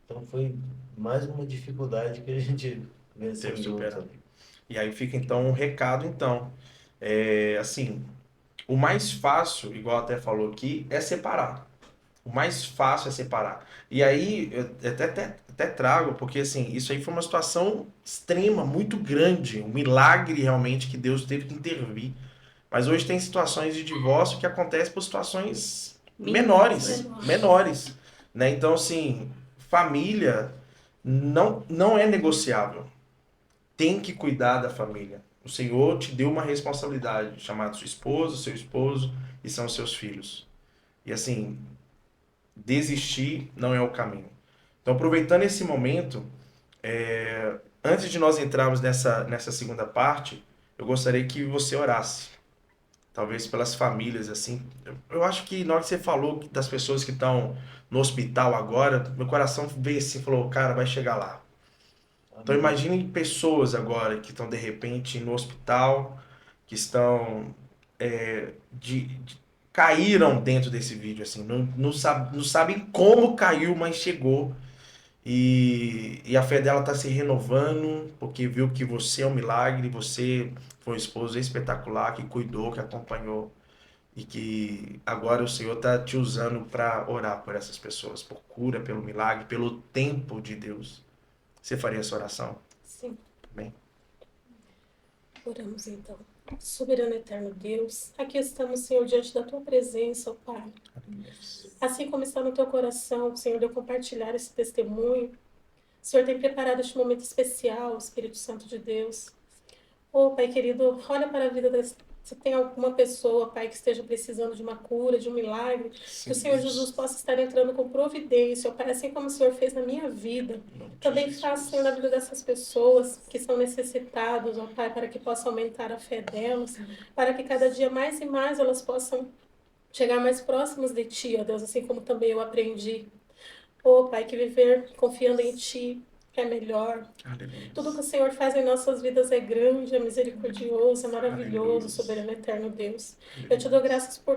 Então foi mais uma dificuldade que a gente venceu teve junto superado. ali. E aí fica então um recado, então. É, assim, o mais fácil, igual até falou aqui, é separar. O mais fácil é separar. E aí, eu até trago, porque assim, isso aí foi uma situação extrema, muito grande, um milagre realmente que Deus teve que intervir. Mas hoje tem situações de divórcio que acontecem por situações Mínimas, né? menores, né? Então, assim, família não é negociável. Tem que cuidar da família. O Senhor te deu uma responsabilidade, chamada sua esposa, seu esposo e são seus filhos. E assim, desistir não é o caminho. Então, aproveitando esse momento, antes de nós entrarmos nessa segunda parte, eu gostaria que você orasse. Talvez pelas famílias, assim. Eu acho que na hora que você falou das pessoas que estão no hospital agora, meu coração veio assim, falou, cara, vai chegar lá. Então Amém. imagine pessoas agora que estão de repente no hospital, que estão caíram dentro desse vídeo, assim, não sabem como caiu, mas chegou. E a fé dela está se renovando, porque viu que você é um milagre, você foi um esposo espetacular, que cuidou, que acompanhou. E que agora o Senhor está te usando para orar por essas pessoas, por cura, pelo milagre, pelo tempo de Deus. Você faria essa oração? Sim. Amém? Oramos então. Soberano eterno Deus, aqui estamos, Senhor, diante da tua presença, ó Pai. Assim como está no teu coração, Senhor, de eu compartilhar esse testemunho, o Senhor tem preparado este momento especial, Espírito Santo de Deus. Ô, Pai querido, olha para a vida se tem alguma pessoa, Pai, que esteja precisando de uma cura, de um milagre, que o Senhor Jesus possa estar entrando com providência, ó Pai, assim como o Senhor fez na minha vida. Também faça, Senhor, na vida dessas pessoas que são necessitadas, ó Pai, para que possa aumentar a fé delas, para que cada dia mais e mais elas possam chegar mais próximas de Ti, ó Deus, assim como também eu aprendi. Ô, Pai, que viver confiando em Ti é melhor. Tudo que o Senhor faz em nossas vidas é grande, é misericordioso, é maravilhoso, soberano eterno Deus. Eu te dou graças por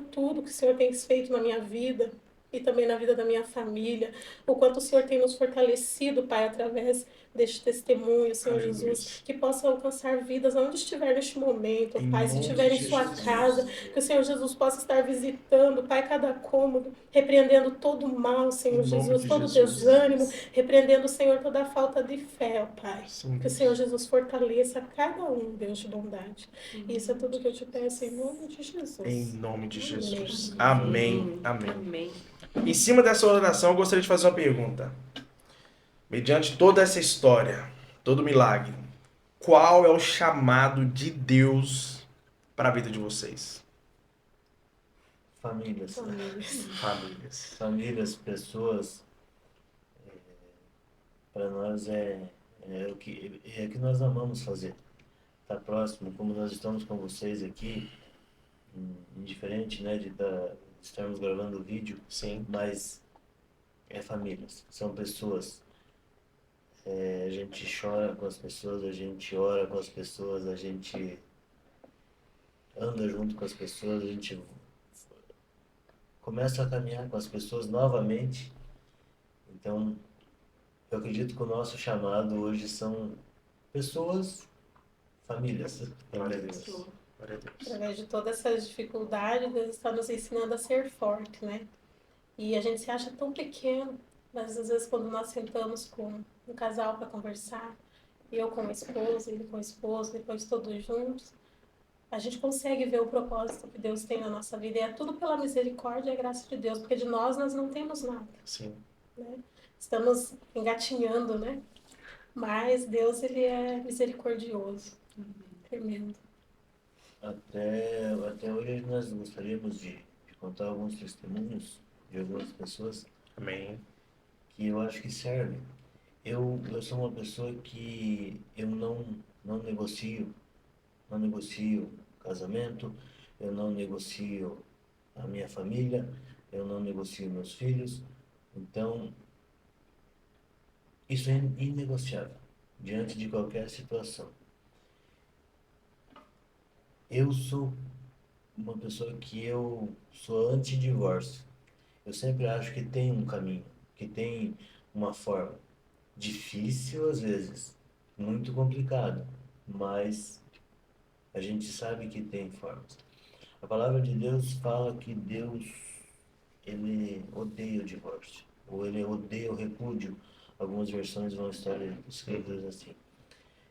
tudo que o Senhor tem feito na minha vida e também na vida da minha família. O quanto o Senhor tem nos fortalecido, Pai, através deste testemunho, Senhor Jesus, que possa alcançar vidas onde estiver neste momento, Pai. Se estiver em sua casa, que o Senhor Jesus possa estar visitando, Pai, cada cômodo, repreendendo todo o mal, Senhor Jesus, todo desânimo, repreendendo, Senhor, toda a falta de fé, ó Pai. Que o Senhor Jesus fortaleça cada um, Deus de bondade. Isso é tudo que eu te peço em nome de Jesus. Em nome de Jesus. Amém. Amém. Amém. Amém. Em cima dessa oração, eu gostaria de fazer uma pergunta. Mediante toda essa história, todo milagre, qual é o chamado de Deus para a vida de vocês? Famílias. Famílias. Famílias, pessoas, para nós é o que nós amamos fazer. Estar próximo, como nós estamos com vocês aqui, indiferente, né, de estarmos gravando o vídeo, Sim. mas é famílias, são pessoas. A gente chora com as pessoas, a gente ora com as pessoas, a gente anda junto com as pessoas, a gente começa a caminhar com as pessoas novamente. Então, eu acredito que o nosso chamado hoje são pessoas, famílias. Glória a Deus. Glória a Deus. Através de todas essas dificuldades, Deus está nos ensinando a ser forte, né? E a gente se acha tão pequeno, mas às vezes quando nós sentamos com um casal para conversar, eu com o esposo, ele com o esposo, depois todos juntos, a gente consegue ver o propósito que Deus tem na nossa vida. E é tudo pela misericórdia e graça de Deus, porque de nós não temos nada, Sim. né? Estamos engatinhando, né? Mas Deus, ele é misericordioso. Tremendo. Até hoje nós gostaríamos de contar alguns testemunhos de algumas pessoas Amém. que eu acho que servem. Eu sou uma pessoa que eu não negocio casamento, eu não negocio a minha família, eu não negocio meus filhos. Então, isso é inegociável diante de qualquer situação. Eu sou uma pessoa que eu sou anti-divórcio. Eu sempre acho que tem um caminho, que tem uma forma. Difícil às vezes, muito complicado, mas a gente sabe que tem formas. A palavra de Deus fala que Deus, ele odeia o divórcio, ou ele odeia o repúdio. Algumas versões vão estar escritas assim.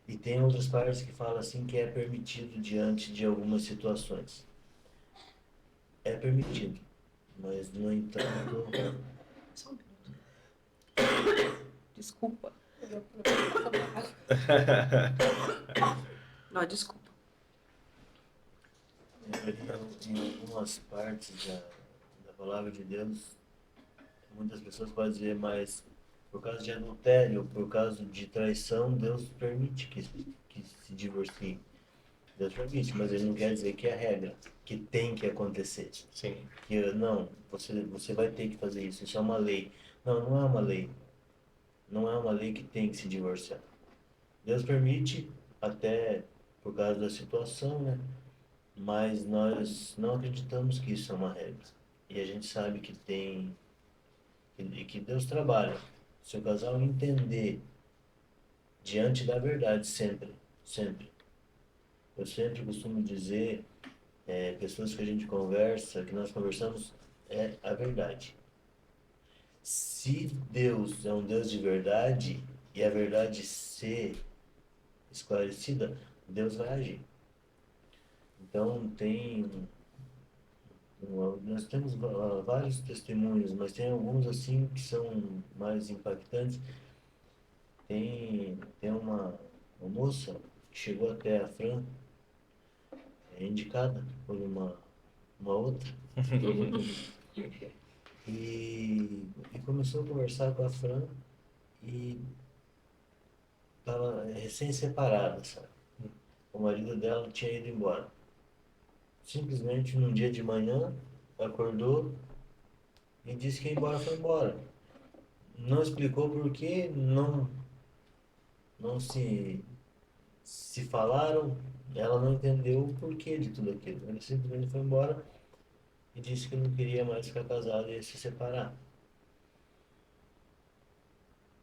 E tem outras partes que falam assim que é permitido diante de algumas situações. É permitido, mas no entanto, Só um minuto. Desculpa. Não, desculpa. em algumas partes da palavra de Deus, muitas pessoas podem dizer, mas por causa de adultério, por causa de traição, Deus permite que se divorcie. Deus permite, mas ele não quer dizer que é a regra, que tem que acontecer. Sim. Que não, você vai ter que fazer isso, isso é uma lei. Não, não é uma lei. Não é uma lei que tem que se divorciar. Deus permite, até por causa da situação, né? Mas nós não acreditamos que isso é uma regra. E a gente sabe que Deus trabalha. Se o casal entender diante da verdade sempre, sempre. Eu sempre costumo dizer, pessoas que a gente conversa, que nós conversamos, é a verdade. Se Deus é um Deus de verdade e a verdade ser esclarecida, Deus vai agir. Então nós temos vários testemunhos, mas tem alguns assim que são mais impactantes. Tem uma moça que chegou até a Fran, indicada por uma outra, e começou a conversar com a Fran e estava recém-separada, sabe? O marido dela tinha ido embora. Simplesmente num dia de manhã, acordou e disse que ia embora, foi embora. Não explicou por quê, não se falaram, ela não entendeu o porquê de tudo aquilo. Ele simplesmente foi embora e disse que não queria mais ficar casado e ia se separar.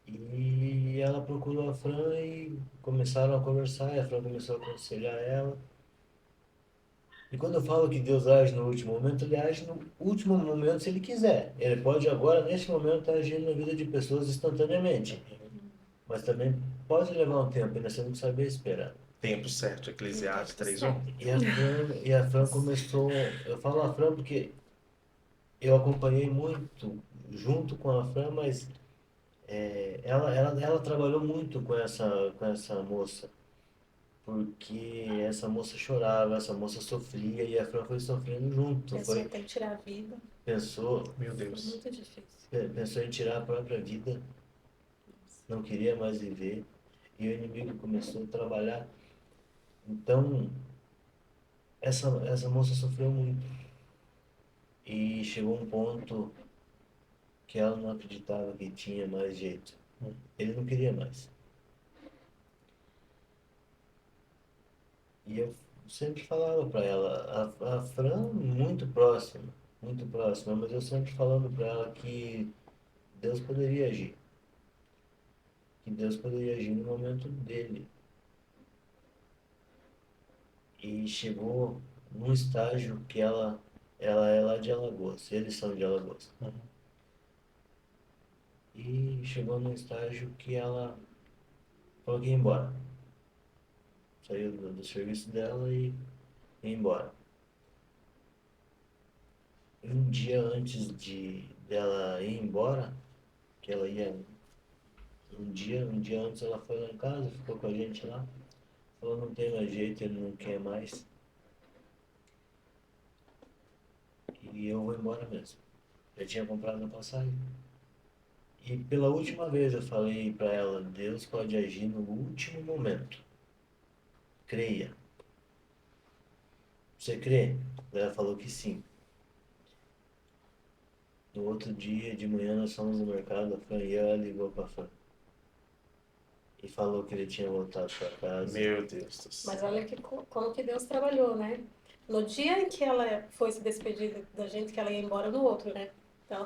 E ela procurou a Fran e começaram a conversar, e a Fran começou a aconselhar ela. E quando eu falo que Deus age no último momento, ele age no último momento se ele quiser. Ele pode agora, neste momento, estar agindo na vida de pessoas instantaneamente. Mas também pode levar um tempo, e nós temos que saber esperar. Tempo certo, Eclesiastes 3:1. E a Fran começou. Eu falo a Fran porque eu acompanhei muito junto com a Fran, mas ela trabalhou muito com essa moça. Porque essa moça chorava, essa moça sofria e a Fran foi sofrendo junto. Pensou até em tirar a vida. Pensou, Meu Foi Deus. muito difícil. pensou em tirar a própria vida, não queria mais viver. E o inimigo começou a trabalhar. Então, essa moça sofreu muito. E chegou um ponto que ela não acreditava que tinha mais jeito. Ele não queria mais. E eu sempre falava para ela, a Fran muito próxima, mas eu sempre falando para ela que Deus poderia agir. Que Deus poderia agir no momento dele. E chegou num estágio que ela é lá de Alagoas, eles são de Alagoas. E chegou num estágio que ela falou que ia embora. Saiu do serviço dela e ir embora. E um dia antes dela ir embora, que ela ia... Um dia antes ela foi lá em casa, ficou com a gente lá. Falou, não tem mais jeito, ele não quer mais. E eu vou embora mesmo. Eu tinha comprado a passagem. E pela última vez eu falei para ela, Deus pode agir no último momento. Creia. Você crê? Ela falou que sim. No outro dia, de manhã, nós fomos no mercado, a Fran, e ela ligou para a Fran. E falou que ele tinha voltado para casa. Meu Deus do céu. Mas olha como que Deus trabalhou, né? No dia em que ela foi se despedir da gente, que ela ia embora no outro, né? Ela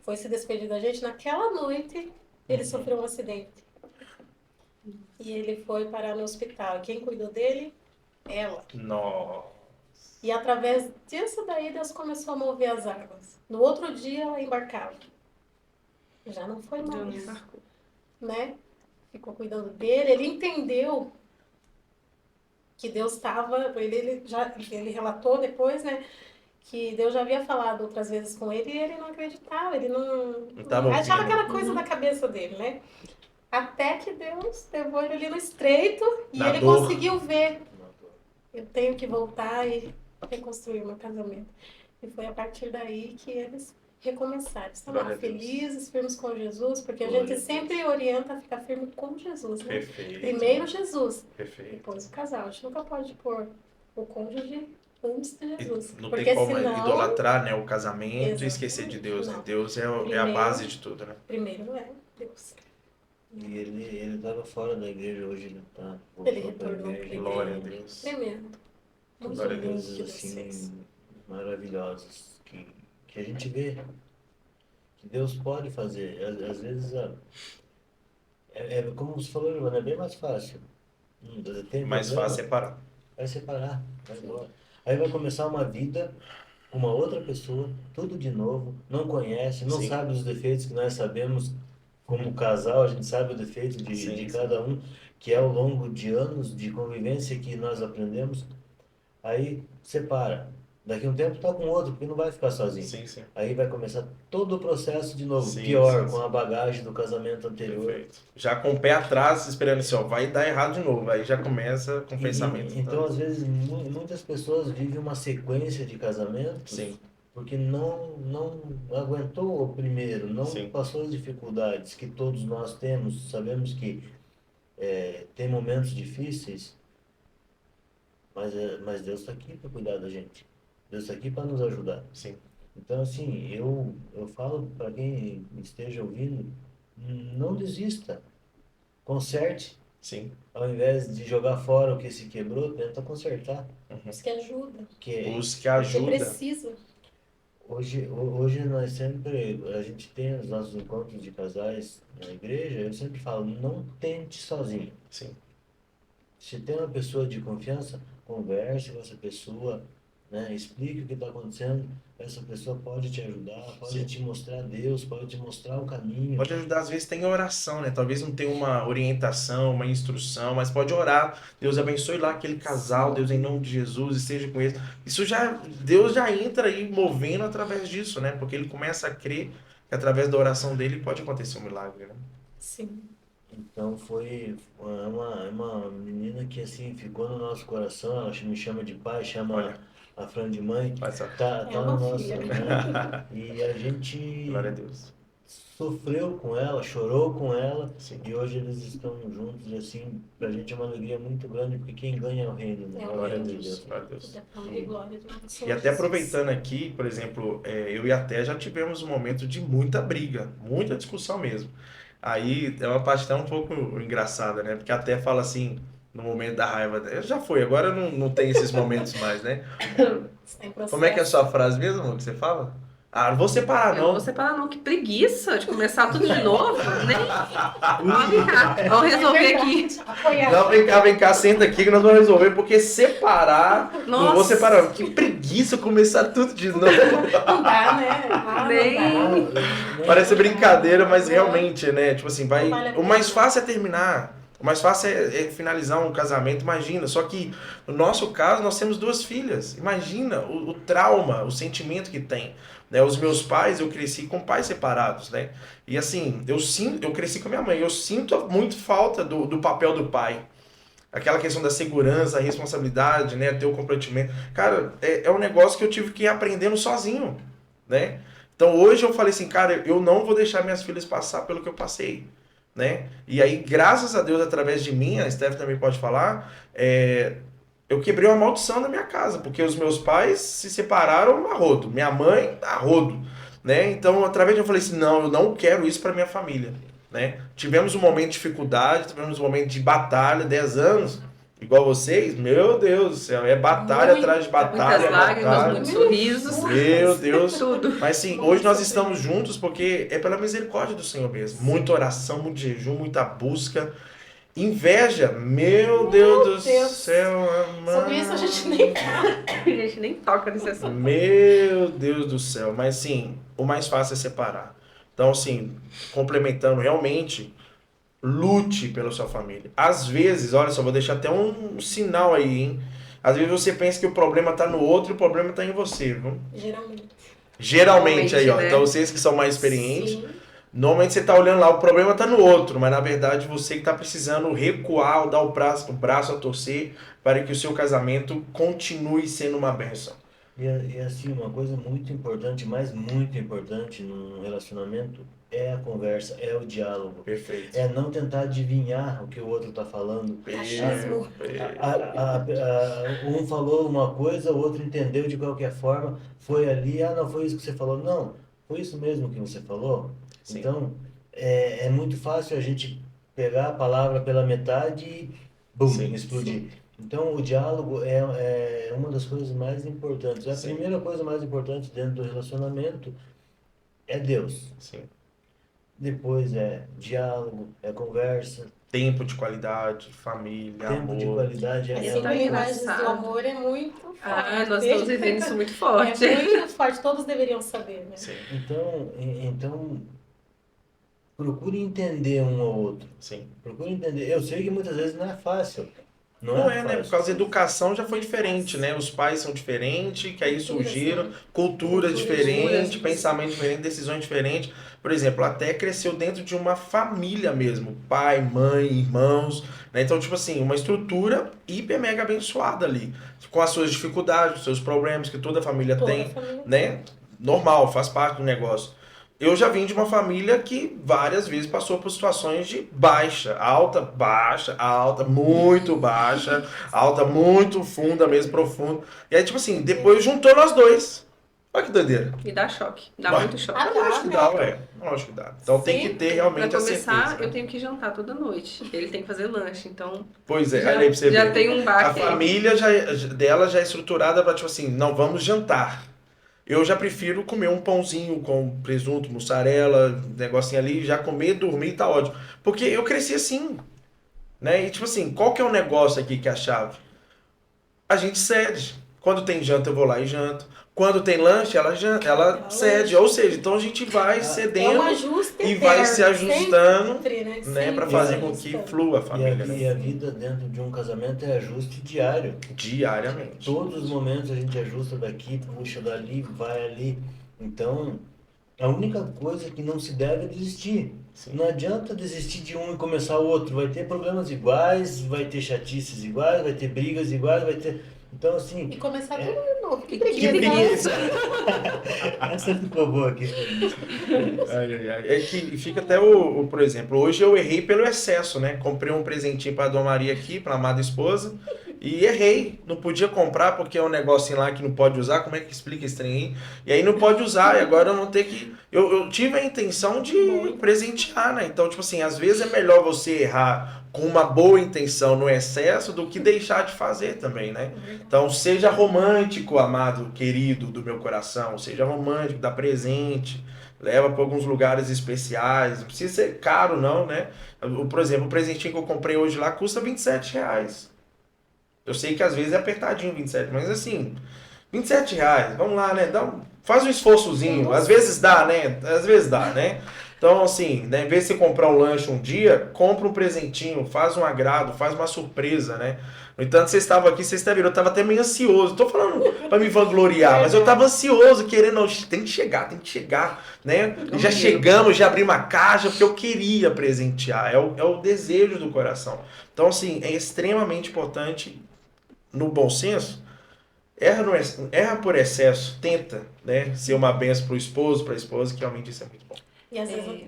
foi se despedir da gente, naquela noite ele sofreu um acidente. E ele foi parar no hospital. E quem cuidou dele? Ela. Nossa. E através disso daí, Deus começou a mover as águas. No outro dia, ela embarcava. Já não foi mais, né? Ficou cuidando dele. Ele entendeu que Deus estava... Ele relatou depois, né? Que Deus já havia falado outras vezes com ele e ele não acreditava. Ele não tava achava ouvindo. aquela coisa da cabeça dele, né? Até que Deus levou ele ali no estreito e Na ele dor. conseguiu ver. Eu tenho que voltar e reconstruir o meu casamento. E foi a partir daí que eles recomeçaram. Estão Glória lá a Deus. felizes, firmes com Jesus, porque Glória a a gente Deus. sempre orienta a ficar firme com Jesus, né? Perfeito. Primeiro Jesus, Perfeito. depois o casal. A gente nunca pode pôr o cônjuge antes de Jesus. Não Porque tem como senão, idolatrar, né, o casamento e Exatamente. esquecer de Deus, né? Não. Deus é a Primeiro- base de tudo, né? primeiro é Deus. E ele estava fora da igreja, hoje ele está Ele voltou pra retornou igreja. pra Glória a Deus. Primeiro. Muito Glória a lindo Deus. que Coisas Deus fez. assim maravilhosas que a gente vê que Deus pode fazer. Às vezes como você falou, Giovana, é bem mais fácil. Tem Mais problema, fácil é parar. vai separar, vai embora. Aí vai começar uma vida com uma outra pessoa, tudo de novo, não conhece, não Sim. sabe os defeitos que nós sabemos como casal, a gente sabe o defeito de Sim, cada um, que é ao longo de anos de convivência que nós aprendemos. Aí separa. Daqui a um tempo tá com outro, porque não vai ficar sozinho. Sim, sim. Aí vai começar todo o processo de novo, Sim, pior, sim, com sim. a bagagem do casamento anterior. Perfeito. Já com o pé atrás, esperando assim, ó, vai dar errado de novo. Aí já começa com o pensamento. Então, às vezes, muitas pessoas vivem uma sequência de casamentos Sim. porque não aguentou o primeiro, não Sim. passou as dificuldades que todos nós temos. Sabemos que tem momentos difíceis, mas Deus está aqui para cuidar da gente. Deus está aqui para nos ajudar. Sim. Então, assim, eu falo para quem esteja ouvindo, não desista. Conserte. Sim. Ao invés de jogar fora o que se quebrou, tenta consertar. Isso que ajuda. Porque Busque Você ajuda. precisa. hoje nós sempre, a gente tem os nossos encontros de casais na igreja, eu sempre falo, não tente sozinho. Sim. Se tem uma pessoa de confiança, converse com essa pessoa, né? Explique o que está acontecendo. Essa pessoa pode te ajudar, pode Sim. te mostrar Deus, pode te mostrar o caminho. Pode ajudar, às vezes tem oração, né? Talvez não tenha uma orientação, uma instrução, mas pode orar. Deus abençoe lá aquele casal, Deus em nome de Jesus, esteja com eles. Deus já entra aí movendo através disso, né? Porque ele começa a crer que através da oração dele pode acontecer um milagre, né? Sim. Então foi uma menina que assim ficou no nosso coração, ela me chama de pai, chama Olha. a Fran de mãe, Vai só. tá É no uma nosso, filha. né? E a gente Glória a Deus. sofreu com ela, chorou com ela, Sim. e hoje eles estão juntos, e assim, pra gente é uma alegria muito grande, porque quem ganha é o reino, né? É É o o Glória a reino de Deus. Deus. Glória a Deus. Da fama e glória do nosso E Senhor até Jesus. aproveitando aqui, por exemplo, eu e a Té já tivemos um momento de muita briga, muita discussão mesmo. Aí é uma parte até um pouco engraçada, né? Porque a Té fala assim, no momento da raiva, já foi, agora não tem esses momentos mais, né? Você tem processo. Como é que é a sua frase mesmo, amor, que você fala? Ah, não vou separar, Eu não. vou separar não, que preguiça de começar tudo de novo. Nem... Vamos cá, vamos resolver aqui. Apoiar. Não, vem cá, senta aqui que nós vamos resolver, porque separar, não vou Nossa. separar. Que preguiça começar tudo de novo. Não dá, né? Nem- Não dá. Parece brincadeira, mas realmente, né? Tipo assim, Não vale a o mais pena. fácil é terminar. O mais fácil é finalizar um casamento, imagina. Só que no nosso caso, nós temos 2 filhas. Imagina o trauma, o sentimento que tem. Né? Os meus pais, eu cresci com pais separados, né? E assim, eu cresci com a minha mãe. Eu sinto muito falta do papel do pai. Aquela questão da segurança, a responsabilidade, né? Ter o comprometimento. Cara, é um negócio que eu tive que ir aprendendo sozinho, né? Então hoje eu falei assim, cara, eu não vou deixar minhas filhas passar pelo que eu passei, né? E aí, graças a Deus, através de mim, a Steph também pode falar, eu quebrei uma maldição na minha casa, porque os meus pais se separaram a rodo, minha mãe a rodo, né? Então, através de eu falei assim, não, eu não quero isso para minha família, né? Tivemos um momento de dificuldade, tivemos um momento de batalha, 10 anos, igual vocês, meu Deus do céu, é batalha atrás de batalha, muitas lágrimas, batalha. muitos sorrisos. Meu Deus. Tudo. Mas sim, hoje nós estamos juntos porque é pela misericórdia do Senhor mesmo. Muita oração, muito jejum, muita busca. Inveja, meu Deus do céu, amado. Sobre isso a gente nem fala. A gente nem toca nesse assunto. Meu Deus do céu. Mas sim, o mais fácil é separar. Então, assim, complementando, realmente, lute pela sua família. Às vezes, olha só, vou deixar até um sinal aí, hein? Às vezes você pensa que o problema tá no outro e o problema tá em você, viu? Geralmente aí, ó. Né? Então, vocês que são mais experientes, Sim. normalmente você tá olhando lá, o problema tá no outro, mas na verdade você que tá precisando recuar ou dar o braço a torcer para que o seu casamento continue sendo uma bênção. E assim, uma coisa muito importante, mas muito importante num relacionamento é a conversa, é o diálogo. Perfeito. É não tentar adivinhar o que o outro está falando. Achismo. Um falou uma coisa, o outro entendeu de qualquer forma, foi ali, não foi isso que você falou. Não, foi isso mesmo que você falou. Sim. Então, é muito fácil a gente pegar a palavra pela metade e bum, Sim. explodir. Então, o diálogo é uma das coisas mais importantes. A Sim. primeira coisa mais importante dentro do relacionamento é Deus. Sim. Depois é diálogo, é conversa. Tempo de qualidade, família, Tempo de amor. qualidade As É 5 tão linguagens do engraçado. amor é muito forte. Nós estamos vivendo isso muito forte. É muito forte, todos deveriam saber, né? Sim, Então, procure entender um ao outro. sim. Procure entender. Eu sei que muitas vezes não é fácil. Não é, né? fácil. Por causa da educação já foi diferente, né? Os pais são diferentes, que aí surgiram culturas diferentes, pensamentos diferentes, decisões diferentes. Por exemplo, até cresceu dentro de uma família mesmo. Pai, mãe, irmãos, né? Então, tipo assim, uma estrutura hiper mega abençoada ali. Com as suas dificuldades, os seus problemas, que toda família Toda tem, família. né? Normal, faz parte do negócio. Eu já vim de uma família que várias vezes passou por situações de baixa, alta, muito baixa, alta, muito funda mesmo, profunda. E aí, tipo assim, depois juntou nós dois. Olha que doideira. Me dá choque. Dá Ué. muito choque. Ah, Lógico que dá, ué. Lógico que dá. Então tem que ter Pra realmente a começar, certeza. eu Né? tenho que jantar toda noite. Ele tem que fazer lanche, então Pois é, já, olha aí pra você já ver. tem um A baque aí. família dela já é estruturada para tipo assim, não vamos jantar. Eu já prefiro comer um pãozinho com presunto, mussarela, negocinho ali, já comer, dormir, tá ótimo. Porque eu cresci assim, né? E tipo assim, qual que é o negócio aqui que é a chave? A gente cede. Quando tem janta, eu vou lá e janto. Quando tem lanche, ela cede. Ou seja, então a gente vai É um cedendo ajuste e vai se ajustando, sempre, né? Sempre Para fazer se com que ajustando. flua a família, E a né? vida dentro de um casamento é ajuste diário. Diariamente. Todos os momentos a gente ajusta daqui, puxa dali, vai ali. Então, a única coisa que não se deve é desistir. Sim. Não adianta desistir de um e começar o outro. Vai ter problemas iguais, vai ter chatices iguais, vai ter brigas iguais, vai ter... Então, assim... E começar tudo de novo. Que Que preguiça. preguiça. Essa ficou boa aqui. É que fica até por exemplo, hoje eu errei pelo excesso, né? Comprei um presentinho pra Dona Maria aqui, pra amada esposa, e errei. Não podia comprar porque é um negocinho lá que não pode usar. Como é que explica esse trem aí? E aí não pode usar, e agora eu não tenho que... Eu tive a intenção de presentear, né? Então, tipo assim, às vezes é melhor você errar com uma boa intenção no excesso do que deixar de fazer também, né? Então, seja romântico, amado, querido do meu coração, seja romântico, dá presente, leva para alguns lugares especiais, não precisa ser caro não, né? Por exemplo, o presentinho que eu comprei hoje lá custa R$27. Eu sei que às vezes é apertadinho 27, mas assim, R$27, vamos lá, né? Faz um esforçozinho, às vezes dá, né? Às vezes dá, né? Então, assim, né, em vez de você comprar um lanche um dia, compra um presentinho, faz um agrado, faz uma surpresa, né? No entanto, você estava aqui, sexta-feira, eu estava até meio ansioso. Tô falando para me vangloriar, mas eu estava ansioso, querendo, não, tem que chegar, né? E já chegamos, já abri uma caixa, porque eu queria presentear, é o desejo do coração. Então, assim, é extremamente importante, no bom senso, erra por excesso, tenta, né, ser uma benção para o esposo, para a esposa, que realmente isso é muito bom. E às vezes,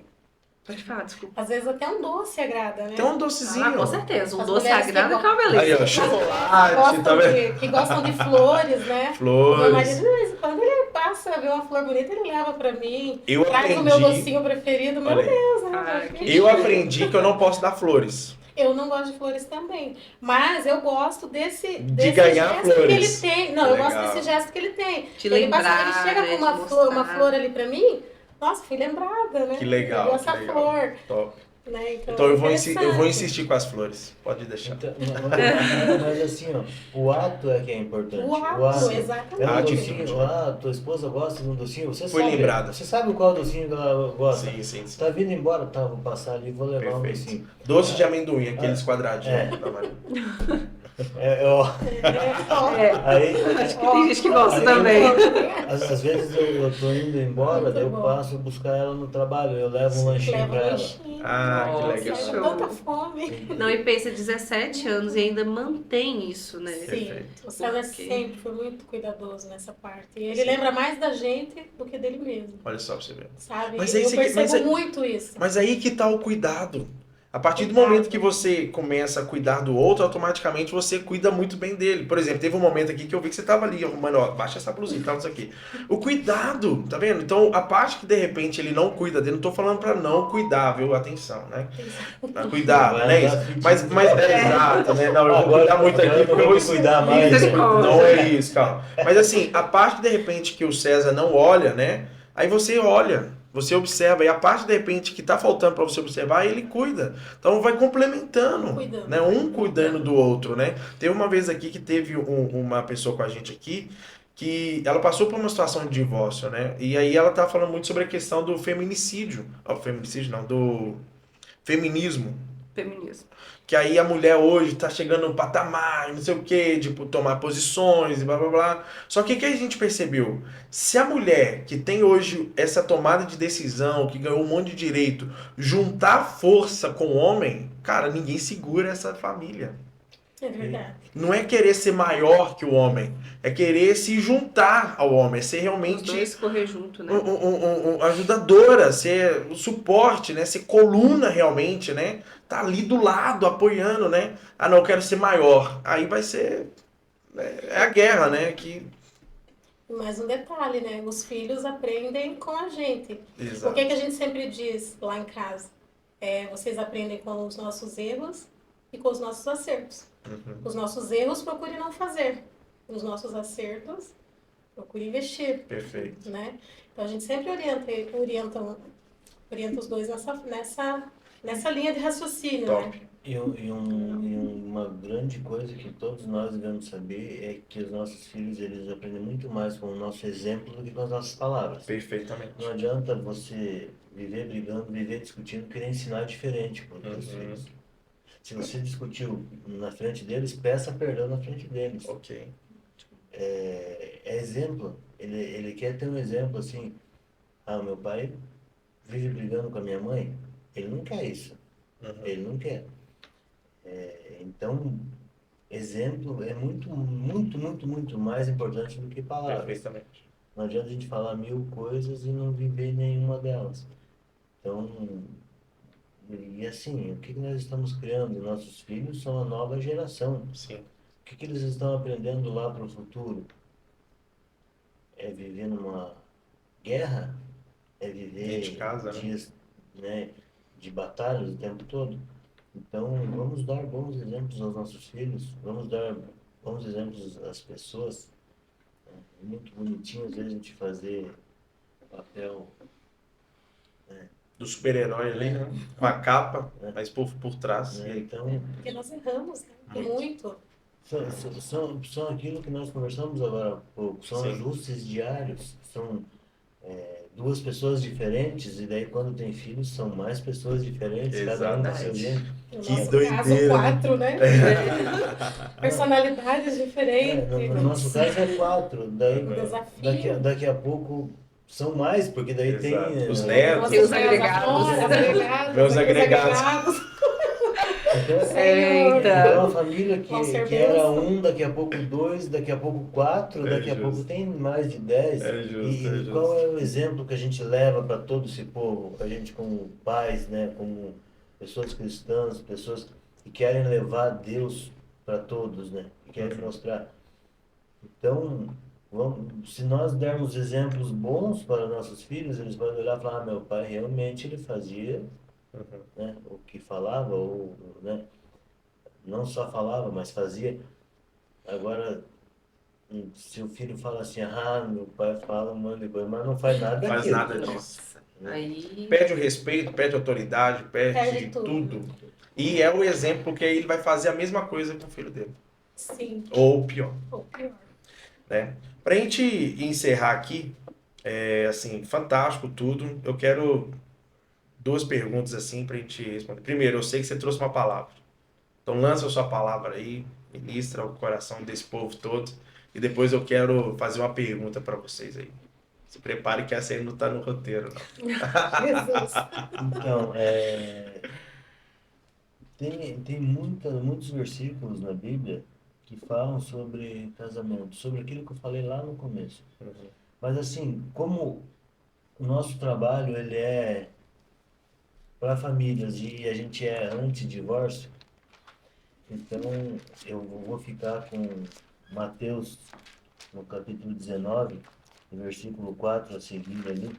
Pode falar, desculpa. às vezes até um doce agrada, né? Então, um docezinho. Ah, com certeza. Um As doce mulheres que agrada que é uma Aí, beleza. ó, chocolate, tá vendo? Que gostam de flores, né? Meu Flores. marido, de vez em quando, ele passa, vê uma flor bonita, ele leva pra mim. Eu Traz o meu aprendi, docinho preferido, meu Olha aí. Deus, né? Ah, que eu aprendi que eu não posso dar flores. Eu não gosto de flores também, mas eu gosto desse ganhar gesto flores. que ele tem. Não, eu Legal. gosto desse gesto que ele tem. Te Ele lembrar, ele chega né, com te uma mostrar. flor ali pra mim, nossa, fui lembrada, né? Que legal, Pegou essa que legal. flor, Top. né? Então eu vou interessante. insistir com as flores. Pode deixar. Então, mas assim, ó, o ato é que é importante. O ato, exatamente. É um Atitude. docinho, tua esposa gosta de um docinho, você Foi sabe. lembrada. Você sabe qual docinho que ela gosta? Sim, sim, sim. Tá vindo embora, tá, vou passar ali, vou levar um Perfeito. docinho. Doce de amendoim, aqueles quadradinhos. Tá, Maria? Aí, Acho que tem gente que gosta Aí- também. às vezes eu tô indo embora, Muito daí eu bom. passo buscar ela no trabalho, eu levo um lanchinho Leva pra um ela. lanchinho. Ah, que Nossa, legal. show. Tanta fome. Não, e pensa 17 anos e ainda mantém isso, né? Sim, Perfeito. o César Porque- sempre foi muito cuidadoso nessa parte. E ele lembra mais da gente do que dele mesmo, Olha só pra você ver. sabe? Mas Eu aí você- percebo mas aí- muito isso. Mas aí que tá o cuidado. A partir do Cuidado. momento que você começa a cuidar do outro, automaticamente você cuida muito bem dele. Por exemplo, teve um momento aqui que eu vi que você tava ali arrumando, ó, baixa essa blusinha e tal, isso aqui. O cuidado, tá vendo? Então, a parte que de repente ele não cuida dele, não tô falando pra não cuidar, viu? Atenção, né? Pra cuidar, Vai né? andar Isso. fedido. Mas é exato, né? Não, eu vou cuidar muito aqui porque eu vou cuidar mais. Misericórdia. Não é isso, calma. Mas assim, a parte de repente que o César não olha, né? Aí você olha, você observa, e a parte de repente que tá faltando para você observar, ele cuida. Então vai complementando, Cuidando. né? Um cuidando do outro, né? Teve uma vez aqui que teve uma pessoa com a gente aqui que ela passou por uma situação de divórcio, né? E aí ela tá falando muito sobre a questão do feminicídio. Ó, feminicídio não, do feminismo. Feminismo. Que aí a mulher hoje tá chegando num patamar, não sei o que, tipo, tomar posições e blá blá blá. Só que o que a gente percebeu? Se a mulher que tem hoje essa tomada de decisão, que ganhou um monte de direito, juntar força com o homem, cara, ninguém segura essa família. É verdade. Não é querer ser maior que o homem, é querer se juntar ao homem, é ser Os realmente dois correr junto, né? ajudadora, ser o suporte, né? Ser coluna realmente, né? Tá ali do lado, apoiando, né? Ah, não, eu quero ser maior. Aí vai ser... É a guerra, né? Que... E mais um detalhe, né? Os filhos aprendem com a gente. Exato. O que a gente sempre diz lá em casa? Vocês aprendem com os nossos erros e com os nossos acertos. Uhum. Os nossos erros, procure não fazer. Os nossos acertos, procure investir. Perfeito. Né? Então a gente sempre orienta os dois nessa linha de raciocínio, Top. né? E uma grande coisa que todos nós devemos saber é que os nossos filhos, eles aprendem muito mais com o nosso exemplo do que com as nossas palavras. Perfeitamente. Não adianta você viver brigando, viver discutindo, querer ensinar diferente para os seus Uhum. filhos. Se você discutiu na frente deles, peça perdão na frente deles. Ok. É exemplo. Ele quer ter um exemplo assim. Ah, meu pai vive brigando com a minha mãe. Ele não quer isso. Uhum. Ele não quer. Então, exemplo é muito, muito, muito, muito mais importante do que palavras. Perfeitamente. Não adianta a gente falar 1000 coisas e não viver nenhuma delas. Então, e assim, o que nós estamos criando? Nossos filhos são a nova geração. Sim. O que eles estão aprendendo lá para o futuro? É viver numa guerra? É viver Dentro de casa, né? dias, né, de batalhas o tempo todo? Então, vamos dar bons exemplos aos nossos filhos, vamos dar bons exemplos às pessoas. É muito bonitinho, às vezes, a gente fazer papel. Do super-herói ali, né? Com a capa, mas por trás. Né? E aí? Então, Porque nós erramos, né? E muito. são aquilo que nós conversamos agora há pouco, são Sim. ajustes diários, são duas pessoas diferentes, e daí quando tem filhos são mais pessoas diferentes, cada um do seu Exatamente. jeito. No Que nosso doideira, caso, né? 4, né? Personalidades É, diferentes. no nosso caso é 4, daí Um desafio. daqui a pouco são mais, porque daí tem Exato. Os No netos, nosso Tem os caso, agregados. agregados, Meus os agregados. então, Senhor. Eita. então a família Vão ser que era bênção. um, daqui a pouco 2, daqui a pouco 4, É daqui a pouco justo. tem mais de 10. É justo, E é qual justo. é o exemplo que a gente leva para todo esse povo? A gente como pais, né, como pessoas cristãs, pessoas que querem levar Deus para todos, né? Que querem mostrar. Então, se nós dermos exemplos bons para nossos filhos, eles vão olhar e falar, meu pai realmente ele fazia, né, o que falava, ou, né, não só falava, mas fazia. Agora, se o filho fala assim, meu pai fala um monte de coisa, mas não faz nada Faz daquilo. nada disso. Nossa. Aí. Perde o respeito, perde a autoridade, perde Perde tudo. tudo. E é o exemplo que aí ele vai fazer a mesma coisa com o filho dele. Sim. Ou pior, Ou pior. né? Pra gente encerrar aqui, assim, fantástico tudo. Eu quero duas perguntas assim pra gente responder. Primeiro, eu sei que você trouxe uma palavra. Então lança a sua palavra aí, ministra o coração desse povo todo. E depois eu quero fazer uma pergunta pra vocês aí. Se prepare que essa aí não tá no roteiro, não. Jesus. Então, tem muitos versículos na Bíblia que falam sobre casamento, sobre aquilo que eu falei lá no começo. Mas assim, como o nosso trabalho ele é para famílias e a gente é anti-divórcio, então eu vou ficar com Mateus, no capítulo 19, no versículo 4 a seguir ali,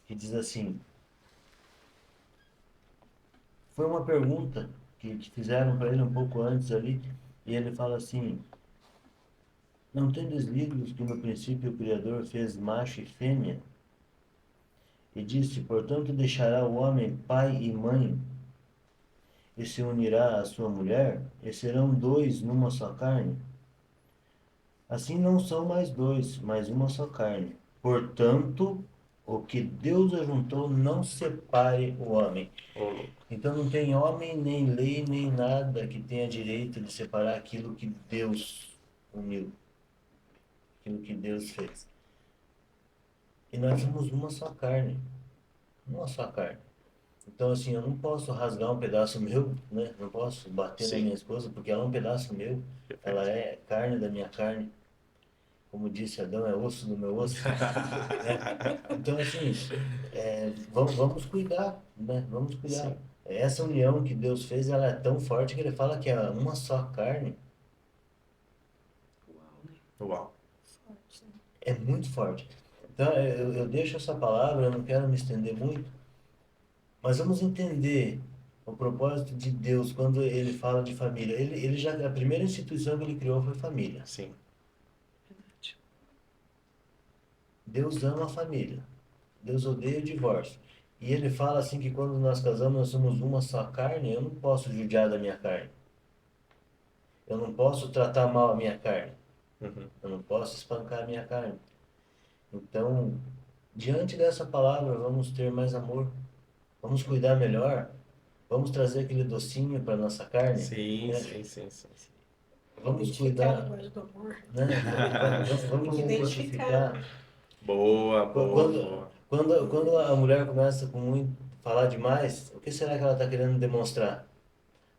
que diz assim, foi uma pergunta que fizeram para ele um pouco antes ali, e ele fala assim, não tendes lido que no princípio o Criador fez macho e fêmea? E disse, portanto deixará o homem pai e mãe, e se unirá à sua mulher, e serão dois numa só carne. Assim não são mais dois, mas uma só carne. Portanto, o que Deus ajuntou não separe o homem. Ô, louco. Então não tem homem, nem lei, nem nada que tenha direito de separar aquilo que Deus uniu, aquilo que Deus fez. E nós somos uma só carne, uma só carne. Então assim, eu não posso rasgar um pedaço meu, né? Não posso bater na Sim. minha esposa porque ela é um pedaço meu, ela é carne da minha carne. Como disse Adão, é osso do meu osso. Né? Então, assim, vamos cuidar, né? Vamos cuidar. Sim. Essa união que Deus fez, ela é tão forte que ele fala que é uma só carne. Uau. É muito forte. Então, eu deixo essa palavra, eu não quero me estender muito, mas vamos entender o propósito de Deus quando ele fala de família. Ele já, a primeira instituição que ele criou foi família. Sim. Deus ama a família. Deus odeia o divórcio. E ele fala assim que quando nós casamos, nós somos uma só carne, eu não posso judiar da minha carne. Eu não posso tratar mal a minha carne. Eu não posso espancar a minha carne. Então, diante dessa palavra, vamos ter mais amor. Vamos cuidar melhor. Vamos trazer aquele docinho para nossa carne. Sim, né? sim. Vamos Identificar a cuidar, linguagem do amor. né? Vamos identificar. Boa, Quando, boa. quando a mulher começa com muito falar demais, o que será que ela está querendo demonstrar?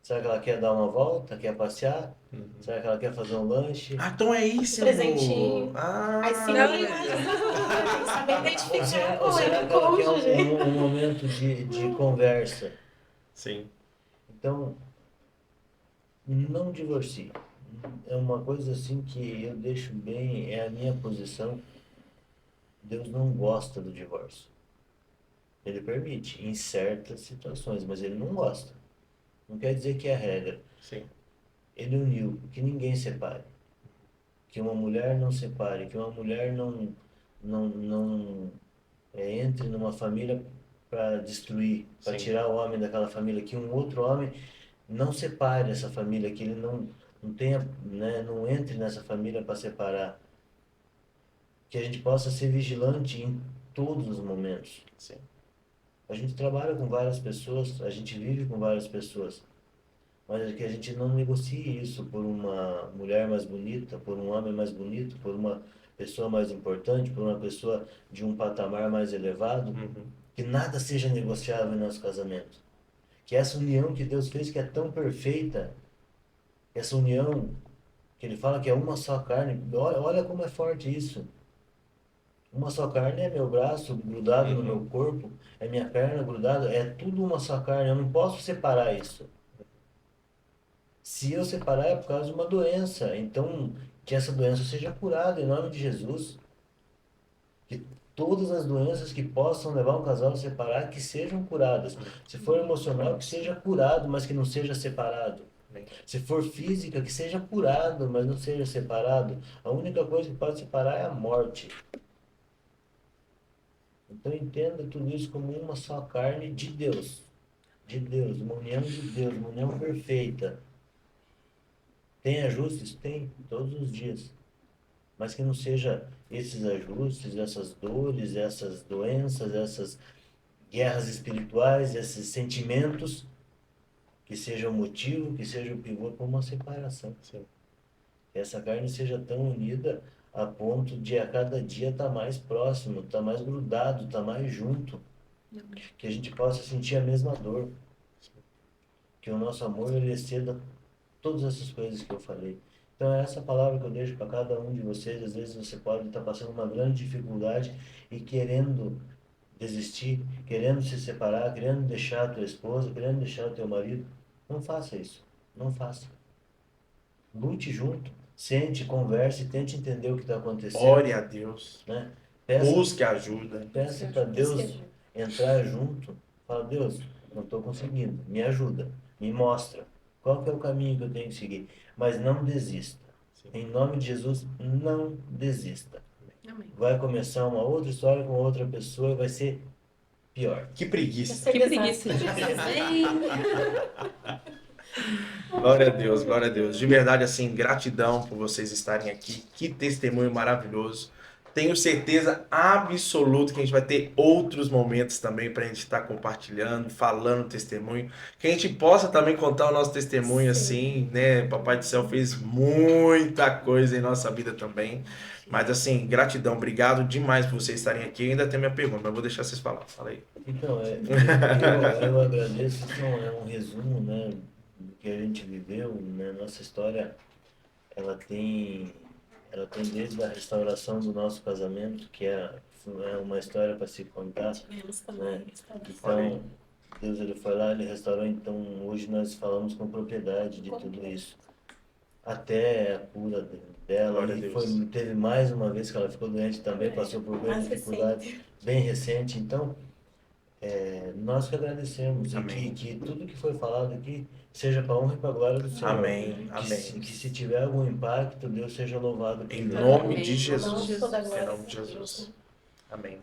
Será que ela quer dar uma volta? Quer passear? Será que ela quer fazer um lanche? Ah, então é isso, Presentinho. amor. Ah, Aí sim, Não, tem que saber identificar Ou qual é será o que ela quer cônjuge. um momento de conversa? sim. Então, não divorcie. É uma coisa assim que eu deixo bem, é a minha posição. Deus não gosta do divórcio. Ele permite em certas situações, mas ele não gosta. Não quer dizer que é a regra. Sim. Ele uniu, que ninguém separe. Que uma mulher não separe, que uma mulher não entre numa família para destruir, para Sim. tirar o homem daquela família, que um outro homem não separe essa família, que ele não tenha, né, não entre nessa família para separar. que a gente possa ser vigilante em todos os momentos. Sim. A gente trabalha com várias pessoas, a gente vive com várias pessoas, mas é que a gente não negocie isso por uma mulher mais bonita, por um homem mais bonito, por uma pessoa mais importante, por uma pessoa de um patamar mais elevado, Uhum. que nada seja negociável em nosso casamento. Que essa união que Deus fez, que é tão perfeita, essa união que Ele fala que é uma só carne, olha como é forte isso. Uma só carne é meu braço grudado no meu corpo, é minha perna grudada, é tudo uma só carne, eu não posso separar isso. Se eu separar é por causa de uma doença, então que essa doença seja curada em nome de Jesus. Que todas as doenças que possam levar um casal a separar, que sejam curadas. Se for emocional, que seja curado, mas que não seja separado. Se for física, que seja curado, mas não seja separado. A única coisa que pode separar é a morte. Então entenda tudo isso como uma só carne de Deus. De Deus, uma união de Deus, uma união perfeita. Tem ajustes? Tem, todos os dias. Mas que não seja esses ajustes, essas dores, essas doenças, essas guerras espirituais, esses sentimentos, que seja o motivo, que seja o pivô para uma separação. Sim. Que essa carne seja tão unida a ponto de a cada dia estar mais próximo, estar mais grudado, estar mais junto. Que a gente possa sentir a mesma dor. Que o nosso amor ele exceda todas essas coisas que eu falei. Então, é essa palavra que eu deixo para cada um de vocês. Às vezes você pode estar passando uma grande dificuldade e querendo desistir, querendo se separar, querendo deixar a tua esposa, querendo deixar o teu marido. Não faça isso. Não faça. Lute junto, sente, converse, tente entender o que está acontecendo. Ore a Deus. Né? Busque ajuda. Peça para Deus entrar junto. Fala, Deus, não estou conseguindo. Me ajuda. Me mostra. Qual que é o caminho que eu tenho que seguir? Mas não desista. Sim. Em nome de Jesus, não desista. Amém. Vai começar uma outra história com outra pessoa e vai ser pior. Que preguiça. Que preguiça de Glória a Deus, glória a Deus. De verdade, assim, gratidão por vocês estarem aqui. Que testemunho maravilhoso. Tenho certeza absoluta que a gente vai ter outros momentos também para a gente estar compartilhando, falando testemunho. Que a gente possa também contar o nosso testemunho, assim, né? Papai do Céu fez muita coisa em nossa vida também. Mas, assim, gratidão, obrigado demais por vocês estarem aqui. Ainda tem minha pergunta, mas vou deixar vocês falar. Fala aí. Então, eu agradeço. Isso é um resumo, né, do que a gente viveu, né? Nossa história, ela tem desde a restauração do nosso casamento, que é uma história para se contar. Tivemos Né? também. Então, Deus ele foi lá, ele restaurou. Então, hoje nós falamos com propriedade de tudo isso. Até a cura dela. Glória a E Deus. teve mais uma vez que ela ficou doente também, passou por Mais grandes dificuldades, bem recente. Então, nós que agradecemos. Amém. E que tudo que foi falado aqui seja para a honra e para a glória do Senhor. Amém, Que, amém. que se tiver algum impacto, Deus seja louvado. Em por nome Amém. de Jesus. Não toda Em glória nome de a Jesus. Deus. Amém.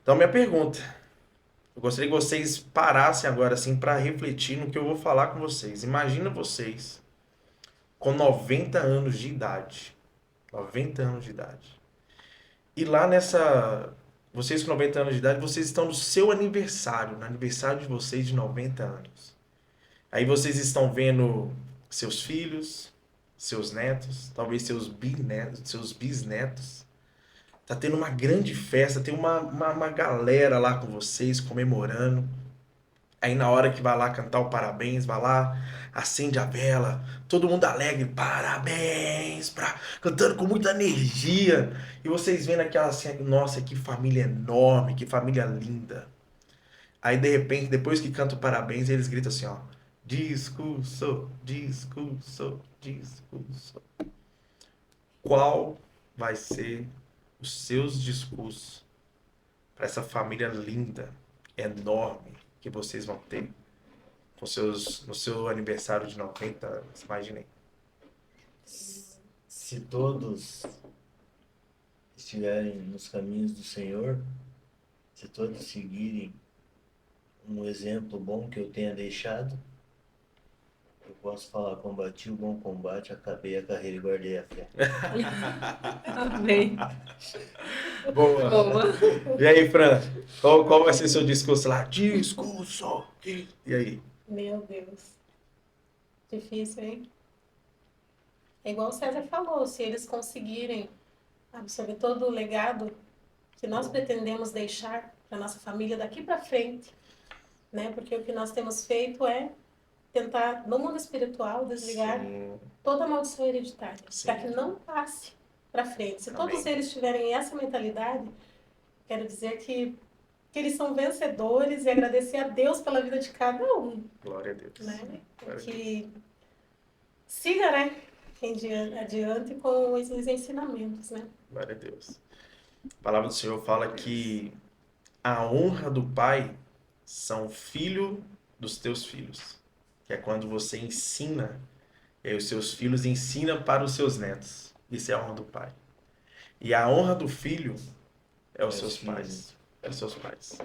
Então, minha pergunta. Eu gostaria que vocês parassem agora, assim, para refletir no que eu vou falar com vocês. Imagina vocês com 90 anos de idade. 90 anos de idade. E lá nessa... Vocês com 90 anos de idade, vocês estão no seu aniversário. No aniversário de vocês de 90 anos. Aí vocês estão vendo seus filhos, seus netos, talvez seus bisnetos. Tá tendo uma grande festa, tem uma galera lá com vocês comemorando. Aí na hora que vai lá cantar o parabéns, vai lá, acende a vela, todo mundo alegre, parabéns, cantando com muita energia. E vocês vendo aquela assim, nossa, que família enorme, que família linda. Aí de repente, depois que canta o parabéns, eles gritam assim, ó. Discurso, discurso, discurso. Qual vai ser os seus discursos para essa família linda, enorme que vocês vão ter no seu aniversário de 90 anos? Imaginem. Se todos estiverem nos caminhos do Senhor, se todos seguirem um exemplo bom que eu tenha deixado, Eu posso falar, combati o bom combate, acabei a carreira e guardei a fé. Amém. Boa. Boa. E aí, Fran? Qual vai ser seu discurso lá? Discurso! E aí? Meu Deus. Difícil, hein? É igual o César falou, se eles conseguirem absorver todo o legado que nós pretendemos deixar para nossa família daqui para frente, né? Porque o que nós temos feito é tentar, no mundo espiritual, desligar Sim. toda a maldição hereditária, Sim. para que não passe para frente. Se todos Amém. eles tiverem essa mentalidade, quero dizer que eles são vencedores e agradecer a Deus pela vida de cada um, Glória a Deus. né? Glória a Que siga, né? Adiante com os ensinamentos, né? Glória a Deus. A palavra do Senhor fala que a honra do pai são filho dos teus filhos. Que é quando você ensina, e aí os seus filhos ensinam para os seus netos. Isso é a honra do pai. E a honra do filho é os seus pais. É os seus pais.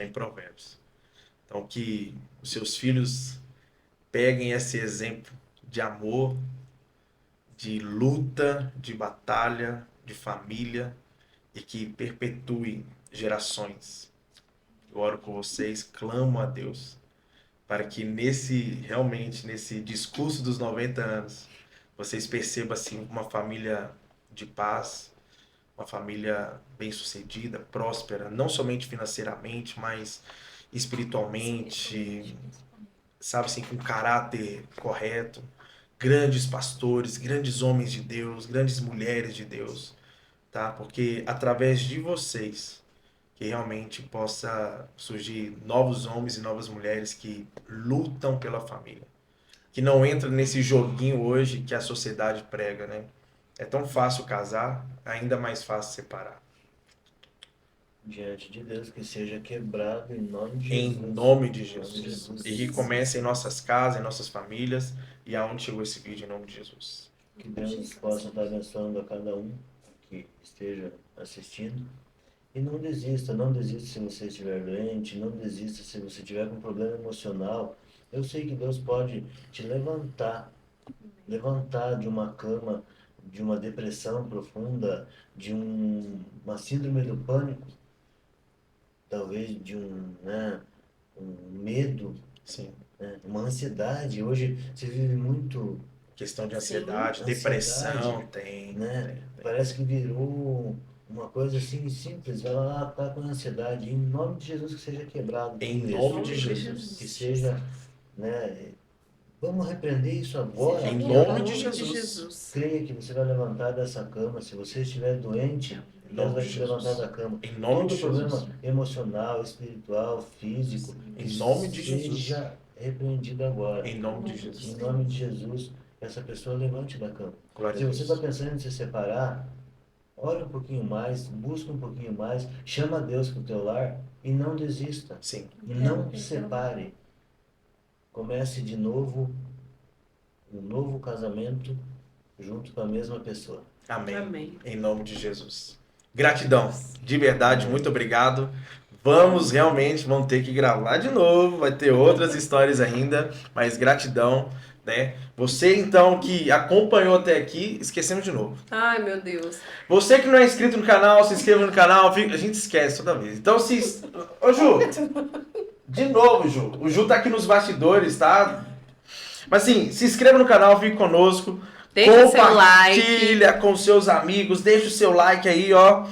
Em Provérbios. Então que os seus filhos peguem esse exemplo de amor, de luta, de batalha, de família e que perpetue gerações. Eu oro por vocês, clamo a Deus para que realmente nesse discurso dos 90 anos, vocês percebam assim uma família de paz, uma família bem-sucedida, próspera, não somente financeiramente, mas espiritualmente, sabe assim, com caráter correto, grandes pastores, grandes homens de Deus, grandes mulheres de Deus, tá? Porque através de vocês que realmente possa surgir novos homens e novas mulheres que lutam pela família, que não entram nesse joguinho hoje que a sociedade prega, né? É tão fácil casar, ainda mais fácil separar. Diante de Deus, que seja quebrado em nome de Em Jesus. nome de Em nome de Jesus. E que comece em nossas casas, em nossas famílias e aonde chegou esse vídeo, em nome de Jesus. Que Deus possa estar abençoando a cada um que esteja assistindo. E não desista se você estiver doente, não desista se você estiver com problema emocional. Eu sei que Deus pode te levantar de uma cama, de uma depressão profunda, de uma síndrome do pânico, talvez de um medo, Sim. né? Uma ansiedade. Hoje se vive muito, Questão de ansiedade, Sim. depressão, Ansiedade, tem. né? Parece que virou uma coisa assim simples. Vai lá, tá com ansiedade. Em nome de Jesus, que seja quebrado. Em tudo nome isso. de Jesus. Que seja, né? Vamos repreender isso agora. Em Em nome de Jesus. Creia que você vai levantar dessa cama. Se você estiver doente, Deus vai te levantar da cama. Em nome Todo de Jesus. problema emocional, espiritual, físico, Em nome de Jesus. seja repreendido agora. Em nome de Jesus. Em nome de Jesus, essa pessoa levante da cama. Glória Se a você está Deus. pensando em se separar, ore um pouquinho mais, busca um pouquinho mais, chama Deus para o teu lar e não desista. Sim. Não se separe. Comece de novo um novo casamento junto com a mesma pessoa. Amém. Amém. Em nome de Jesus. Gratidão. De verdade, muito obrigado. Vamos ter que gravar de novo, vai ter outras histórias ainda, mas gratidão, né? Você então que acompanhou até aqui, esquecemos de novo. Ai, meu Deus. Você que não é inscrito no canal, se inscreva no canal, a gente esquece toda vez. Então Ô Ju, de novo, Ju. O Ju tá aqui nos bastidores, tá? Mas assim, se inscreva no canal, fique conosco. Deixa seu like. Compartilha com seus amigos, deixa o seu like aí, ó.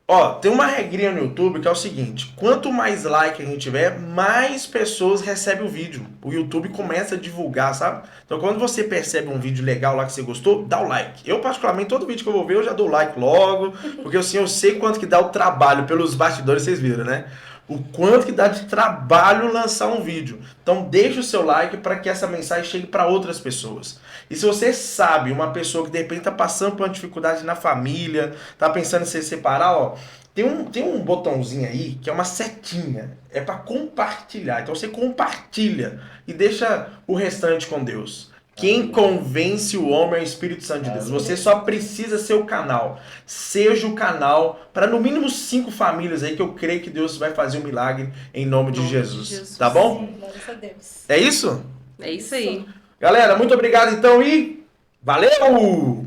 Ó, tem uma regrinha no YouTube que é o seguinte: quanto mais like a gente tiver, mais pessoas recebem o vídeo. O YouTube começa a divulgar, sabe? Então quando você percebe um vídeo legal lá que você gostou, dá o like. Eu particularmente, todo vídeo que eu vou ver, eu já dou like logo, porque assim, eu sei quanto que dá o trabalho pelos bastidores, vocês viram, né? O quanto que dá de trabalho lançar um vídeo. Então deixa o seu like para que essa mensagem chegue para outras pessoas. E se você sabe, uma pessoa que de repente está passando por uma dificuldade na família, está pensando em se separar, ó, tem um botãozinho aí que é uma setinha, é para compartilhar. Então você compartilha e deixa o restante com Deus. Quem convence o homem é o Espírito Santo de Deus. Você só precisa ser o canal. Seja o canal para no mínimo 5 famílias aí que eu creio que Deus vai fazer um milagre em nome de Jesus. Tá bom? Glórias a Deus. É isso? É isso aí. Galera, muito obrigado então e valeu!